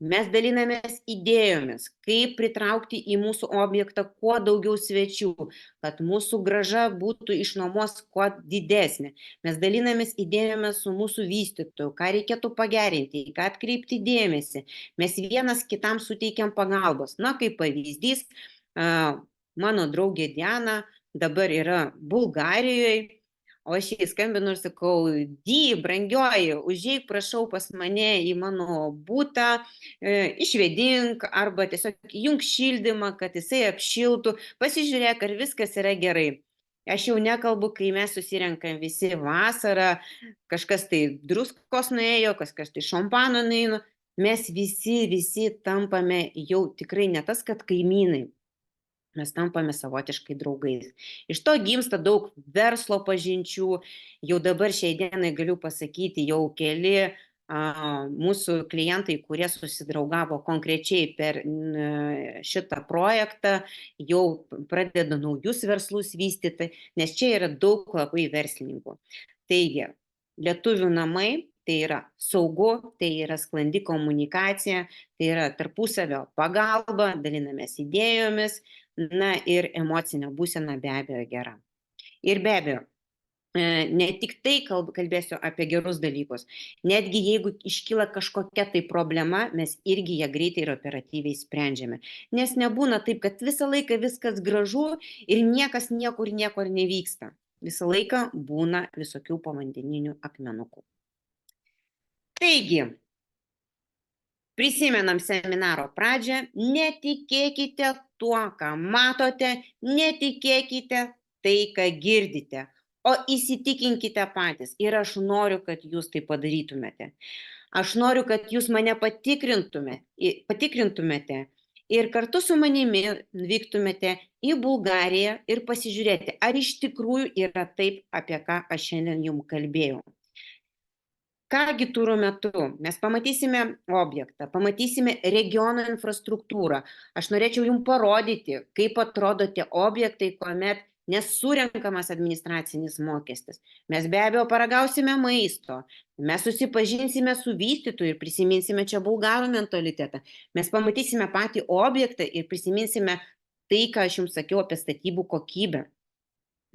S1: Mes dalinamės idėjomis, kaip pritraukti į mūsų objektą kuo daugiau svečių, kad mūsų grąža būtų iš nuomos kuo didesnė. Mes dalinamės idėjomis su mūsų vystytoju, ką reikėtų pagerinti, ką atkreipti dėmesį. Mes vienas kitam suteikiam pagalbos. Na, kaip pavyzdys, mano draugė Diana dabar yra Bulgarijoje, o aš jai skambinu ir sakau, brangioji, užeik prašau pas mane į mano butą, išvėdink arba tiesiog jung šildymą, kad jisai apšiltų, pasižiūrėk, ar viskas yra gerai. Aš jau nekalbu, kai mes susirenkam visi vasarą, kažkas tai druskos nuėjo, kažkas tai šampano nuėjo, mes visi tampame jau tikrai ne tas, kad kaimynai. Mes tampame savotiškai draugais. Iš to gimsta daug verslo pažinčių. Jau dabar šiai dienai galiu pasakyti, jau keli mūsų klientai, kurie susidraugavo konkrečiai per šitą projektą, jau pradeda naujus verslus vystyti, nes čia yra daug labai verslininkų. Taigi, Lietuvių namai tai yra saugu, tai yra sklandi komunikacija, tai yra tarpusavio pagalba, dalinamės idėjomis. Na ir emocinė būsena be abejo gera. Ir be abejo, ne tik tai kalbėsiu apie gerus dalykus, netgi jeigu iškyla kažkokia tai problema, mes irgi ją greitai ir operatyviai sprendžiame. Nes nebūna taip, kad visą laiką viskas gražu ir niekas niekur nevyksta. Visą laiką būna visokių povandeninių akmenukų. Taigi, prisimenam seminaro pradžią, netikėkite tuo, ką matote, netikėkite tai, ką girdite, o įsitikinkite patys. Ir aš noriu, kad jūs tai padarytumėte. Aš noriu, kad jūs mane patikrintumėte ir kartu su manimi vyktumėte į Bulgariją ir pasižiūrėti, ar iš tikrųjų yra taip, apie ką aš šiandien jums kalbėjau. Kągi turų metu? Mes pamatysime objektą, pamatysime regiono infrastruktūrą. Aš norėčiau jums parodyti, kaip atrodo tie objektai, kuomet nesurenkamas administracinis mokestis. Mes be abejo paragausime maisto, mes susipažinsime su vystytoju ir prisiminsime čia bulgarų mentalitetą. Mes pamatysime patį objektą ir prisiminsime tai, ką aš jums sakiau apie statybų kokybę.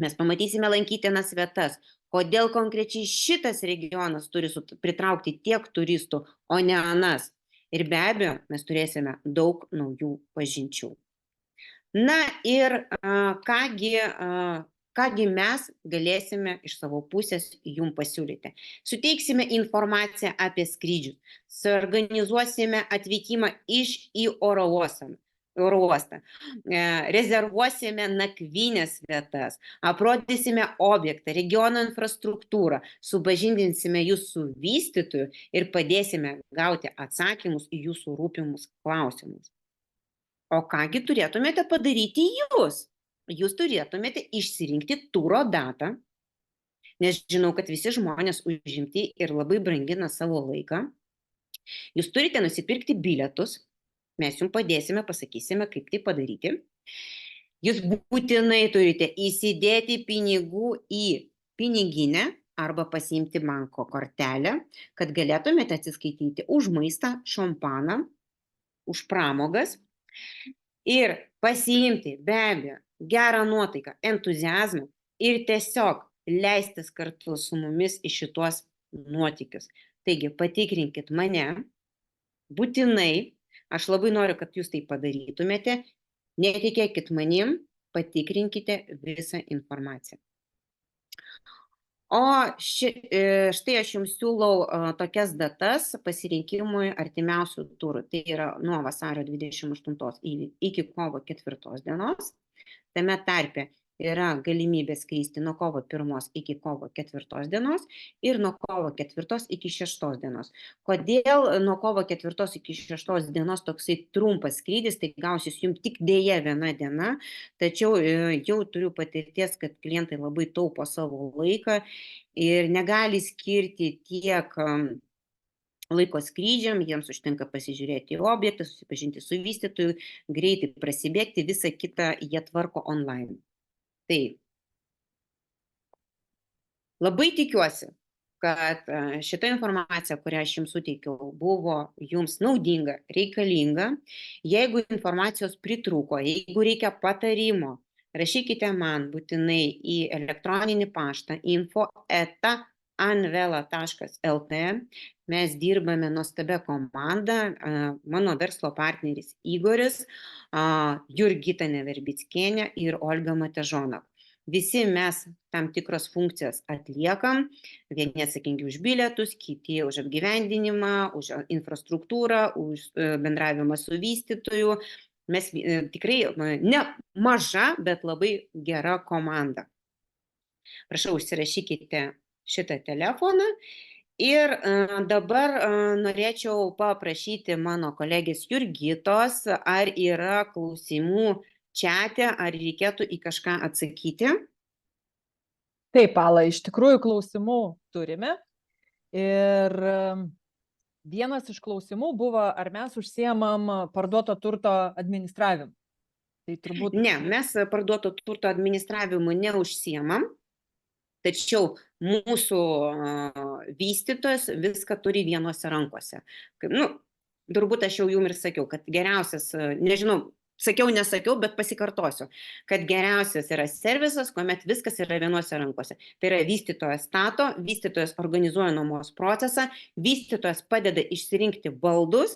S1: Mes pamatysime lankytinas vietas. Kodėl konkrečiai šitas regionas turi pritraukti tiek turistų, o ne anas. Ir be abejo, mes turėsime daug naujų pažinčių. Na ir kągi Kągi mes galėsime iš savo pusės jums pasiūlyti. Suteiksime informaciją apie skrydžius, suorganizuosime atvykimą į oro uostą, rezervuosime nakvynės vietas, aprodysime objektą, regiono infrastruktūrą, supažindinsime jūs su vystytoju ir padėsime gauti atsakymus į jūsų rūpimus klausimus. O kągi turėtumėte padaryti jūs? Jūs turėtumėte išsirinkti turo datą, nes žinau, kad visi žmonės užimti ir labai brangina savo laiką. Jūs turite nusipirkti bilietus, mes jums padėsime, pasakysime, kaip tai padaryti. Jūs būtinai turite įsidėti pinigų į piniginę arba pasiimti banko kortelę, kad galėtumėte atsiskaityti už maistą, šampaną, už pramogas ir pasiimti be abejo gerą nuotaiką, entuziazmą ir tiesiog leistis kartu su mumis į šituos nuotykius. Taigi patikrinkit mane, būtinai, aš labai noriu, kad jūs tai padarytumėte, netikėkit manim, patikrinkite visą informaciją. O štai aš jums siūlau tokias datas pasirinkimui artimiausių turų. Tai yra nuo vasario 28 iki kovo 4 dienos. Tame tarpe yra galimybė skristi nuo kovo 1 iki kovo 4 dienos ir nuo kovo 4 iki 6 dienos. Kodėl nuo kovo 4 iki 6 dienos toksai trumpas skrydis, tai gausis jums tik dėja viena diena, tačiau jau turiu patirties, kad klientai labai taupo savo laiką ir negali skirti tiek laiko skrydžiam, jiems užtenka pasižiūrėti į objektą, susipažinti su vystytoju, greitai prasibėgti, visą kitą jie tvarko online. Tai labai tikiuosi, kad šita informacija, kurią aš jums suteikiau, buvo jums naudinga, reikalinga. Jeigu informacijos pritrūko, jeigu reikia patarimo, rašykite man būtinai į elektroninį paštą info@anvela.lt. Mes dirbame nuostabia komanda, mano verslo partneris Igoris, Jurgita Neverbickienė ir Olga Matežonov. Visi mes tam tikras funkcijas atliekam, vieni atsakingi už bilietus, kiti už apgyvendinimą, už infrastruktūrą, už bendravimą su vystytoju. Mes tikrai ne maža, bet labai gera komanda. Prašau, užsirašykite šitą telefoną. Ir dabar norėčiau paprašyti mano kolegės Jurgitos, ar yra klausimų čate, ar reikėtų į kažką atsakyti?
S2: Taip, Ala, iš tikrųjų klausimų turime. Ir vienas iš klausimų buvo, ar mes užsiemam parduoto turto administravimu. Tai turbūt...
S1: Ne, mes parduoto turto administravimu neužsiemam. Tačiau mūsų vystytojas viską turi vienose rankose. Turbūt aš jau jums ir sakiau, kad geriausias, nežinau, nesakiau, bet pasikartosiu, kad geriausias yra servisas, kuomet viskas yra vienose rankose. Tai yra vystytojas stato, vystytojas organizuoja nuomos procesą, vystytojas padeda išsirinkti baldus,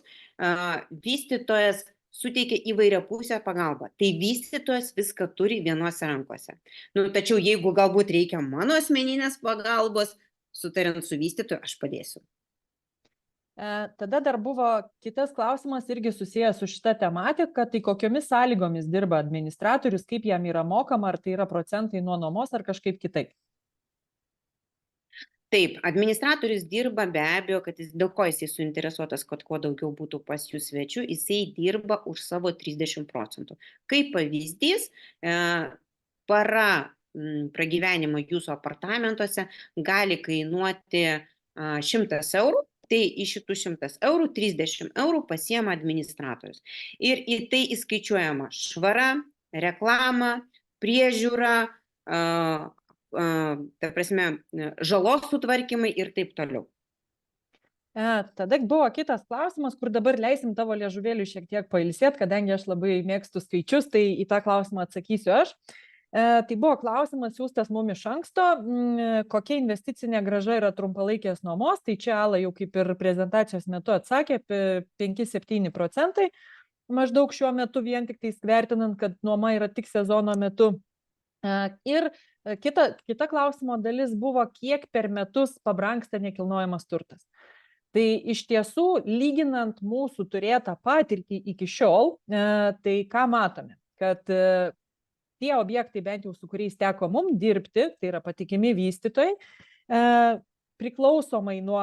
S1: vystytojas suteikia įvairiapusę pagalbą. Tai vystytojas viską turi vienose rankose. Tačiau jeigu galbūt reikia mano asmeninės pagalbos, sutariant su vystytoju, aš padėsiu.
S2: Tada dar buvo kitas klausimas irgi susijęs su šita tematika, tai kokiomis sąlygomis dirba administratorius, kaip jam yra mokama, ar tai yra procentai nuo nuomos, ar kažkaip kitaip?
S1: Taip, administratorius dirba be abejo, kad dėl ko jisai suinteresuotas, kad kuo daugiau būtų pas jų svečių, jisai dirba už savo 30%. Kaip pavyzdys, para pragyvenimo jūsų apartamentuose gali kainuoti 100 eurų, tai iš šitų 100 eurų 30 eurų pasiema administratorius. Ir į tai įskaičiuojama švara, reklama, priežiūra, ta prasme, žalos sutvarkymai ir taip toliau.
S2: Tada buvo kitas klausimas, kur dabar leisim tavo liežuvėliui šiek tiek pailsėti, kadangi aš labai mėgstu skaičius, tai į tą klausimą atsakysiu aš. Tai buvo klausimas siūstas mum iš anksto, kokia investicinė grąža yra trumpalaikės nuomos, tai čia Ala jau kaip ir prezentacijos metu atsakė, 5-7% maždaug šiuo metu, vien tik tai vertinant, kad nuoma yra tik sezono metu. Ir kita klausimo dalis buvo, kiek per metus pabrangsta nekilnojamas turtas. Tai iš tiesų, lyginant mūsų turėtą patirtį iki šiol, tai ką matome, kad tie objektai, bent jau su kuriais teko mum dirbti, tai yra patikimi vystytojai, priklausomai nuo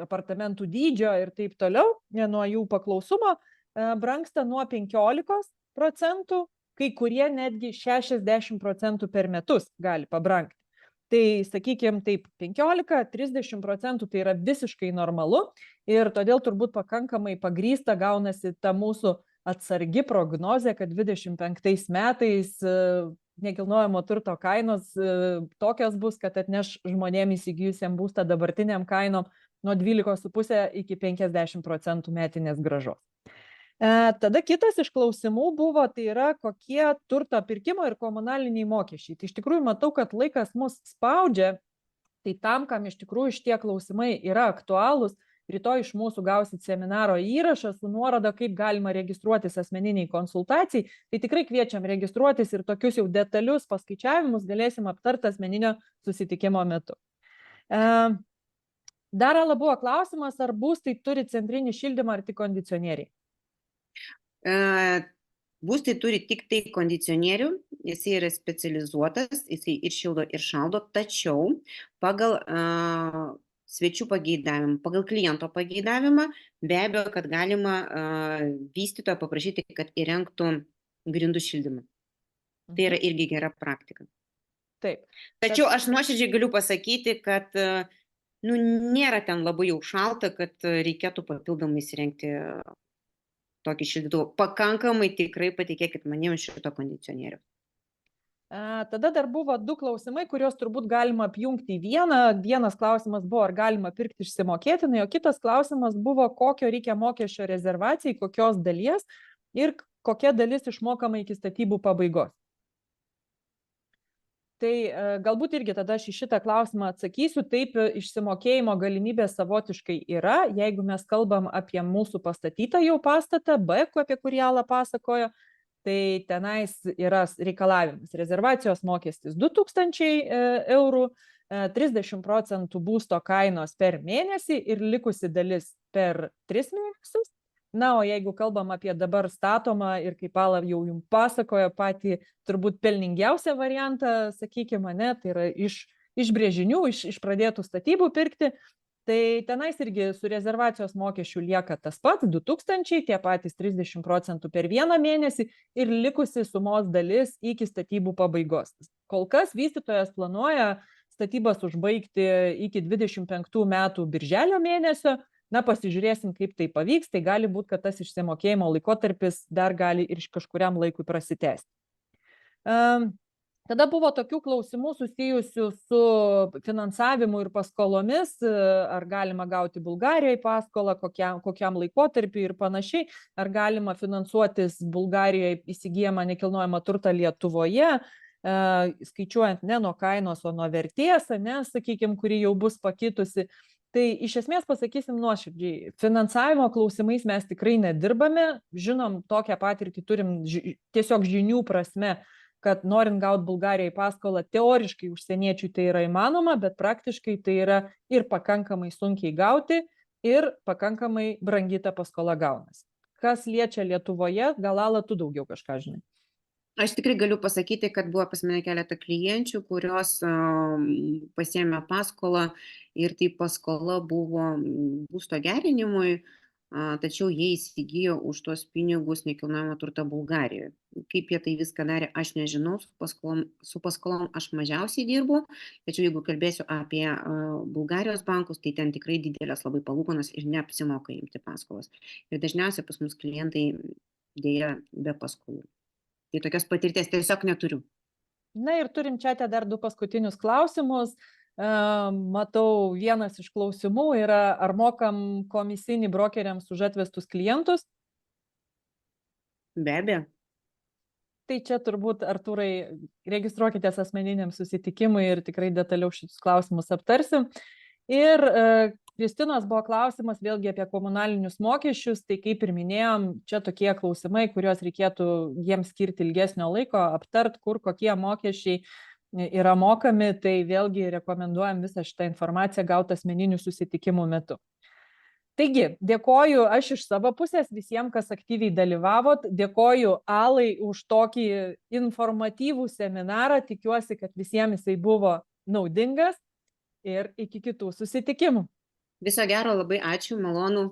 S2: apartamentų dydžio ir taip toliau, nuo jų paklausumo, brangsta nuo 15%, kai kurie netgi 60% per metus gali pabrangti. Tai, sakykime, taip 15–30% tai yra visiškai normalu ir todėl turbūt pakankamai pagrįsta gaunasi ta mūsų atsargi prognozė, kad 25 metais nekilnojamo turto kainos tokios bus, kad atneš žmonėm įsigijusiem būstą dabartiniam kainom nuo 12,5 iki 50% metinės grąžos. Tada kitas iš klausimų buvo, tai yra kokie turto pirkimo ir komunaliniai mokesčiai. Tai iš tikrųjų matau, kad laikas mus spaudžia, tai tam, kam iš tikrųjų šitie klausimai yra aktualūs, rytoj iš mūsų gausit seminaro įrašą su nuoroda, kaip galima registruotis asmeniniai konsultacijai, tai tikrai kviečiam registruotis ir tokius jau detalius paskaičiavimus galėsim aptarti asmeninio susitikimo metu. Dar buvo klausimas, ar būstai turi centrinį šildymą ar tik kondicionieriai.
S1: Būstai turi tik tai kondicionierių, jisai yra specializuotas, jisai ir šildo, ir šaldo, tačiau pagal svečių pageidavimą, pagal kliento pageidavimą, be abejo, kad galima vystytojo paprašyti, kad įrengtų grindų šildymą. Tai yra irgi gera praktika.
S2: Taip.
S1: Tačiau aš nuoširdžiai galiu pasakyti, kad nėra ten labai jau šalta, kad reikėtų papildomai įsirengti tokį šildytuvą. Pakankamai tikrai, patikėkit manim, šito kondicionierių.
S2: Tada dar buvo 2 klausimai, kuriuos turbūt galima apjungti į vieną. Vienas klausimas buvo, ar galima pirkti išsimokėtinai, o kitas klausimas buvo, kokio reikia mokesčio rezervacijai, kokios dalies ir kokia dalis išmokama iki statybų pabaigos. Tai galbūt irgi tada aš į šitą klausimą atsakysiu. Taip, išsimokėjimo galimybė savotiškai yra, jeigu mes kalbam apie mūsų pastatytą jau pastatą, B, apie kurį Ala pasakojo, tai tenais yra reikalavimas. Rezervacijos mokestis 2000 eurų, 30% būsto kainos per mėnesį ir likusi dalis per 3 mėnesius. Na, o jeigu kalbam apie dabar statomą ir kaip Ala jau jums pasakojo patį turbūt pelningiausią variantą, sakykime, tai yra iš brėžinių, iš pradėtų statybų pirkti, tai tenais irgi su rezervacijos mokesčiu lieka tas pats 2000, tie patys 30% per vieną mėnesį ir likusi sumos dalis iki statybų pabaigos. Kol kas vystytojas planuoja statybas užbaigti iki 25 metų birželio mėnesio. Na, pasižiūrėsim, kaip tai pavyks, tai gali būti, kad tas išsimokėjimo laikotarpis dar gali ir kažkuriam laikui prasitęsti. Tada buvo tokių klausimų susijusių su finansavimu ir paskolomis, ar galima gauti Bulgarijoje paskolą, kokiam laikotarpiu ir panašiai, ar galima finansuotis Bulgarijoje įsigyjamą nekilnojamą turtą Lietuvoje, skaičiuojant ne nuo kainos, o nuo vertės, sakykime, kuri jau bus pakitusi. Tai iš esmės pasakysim nuoširdžiai, finansavimo klausimais mes tikrai nedirbame, žinom, tokią patirtį turim tiesiog žinių prasme, kad norint gauti Bulgarijoje paskolą, teoriškai užsieniečiui tai yra įmanoma, bet praktiškai tai yra ir pakankamai sunkiai gauti, ir pakankamai brangi ta paskola gaunasi. Kas liečia Lietuvoje, gal Ala, tu daugiau kažką žinai?
S1: Aš tikrai galiu pasakyti, kad buvo pas mane keletą klienčių, kurios pasiėmė paskolą ir tai paskola buvo būsto gerinimui, tačiau jie įsigijo už tuos pinigus nekilnojamą turtą Bulgarijoje. Kaip jie tai viską darė, aš nežinau, su paskolom aš mažiausiai dirbu, tačiau jeigu kalbėsiu apie Bulgarijos bankus, tai ten tikrai didelės labai palūkanos ir neapsimoka imti paskolas. Ir dažniausiai pas mus klientai dėja be paskolų. Tai tokios patirties tiesiog neturiu.
S2: Na ir turim čia dar 2 paskutinius klausimus. Matau, vienas iš klausimų yra, ar mokam komisinį brokeriams už atvestus klientus?
S1: Be abejo.
S2: Tai čia turbūt, Artūrai, registruokitės asmeniniam susitikimui ir tikrai detaliau šitus klausimus aptarsim. Ir Kristinos buvo klausimas vėlgi apie komunalinius mokesčius, tai kaip ir minėjom, čia tokie klausimai, kuriuos reikėtų jiems skirti ilgesnio laiko, aptart, kur kokie mokesčiai yra mokami, tai vėlgi rekomenduojam visą šitą informaciją gauti asmeninių susitikimų metu. Taigi, dėkoju aš iš savo pusės visiems, kas aktyviai dalyvavot, dėkoju Alai už tokį informatyvų seminarą, tikiuosi, kad visiems jisai buvo naudingas ir iki kitų susitikimų.
S1: Viso gero, labai ačiū, malonu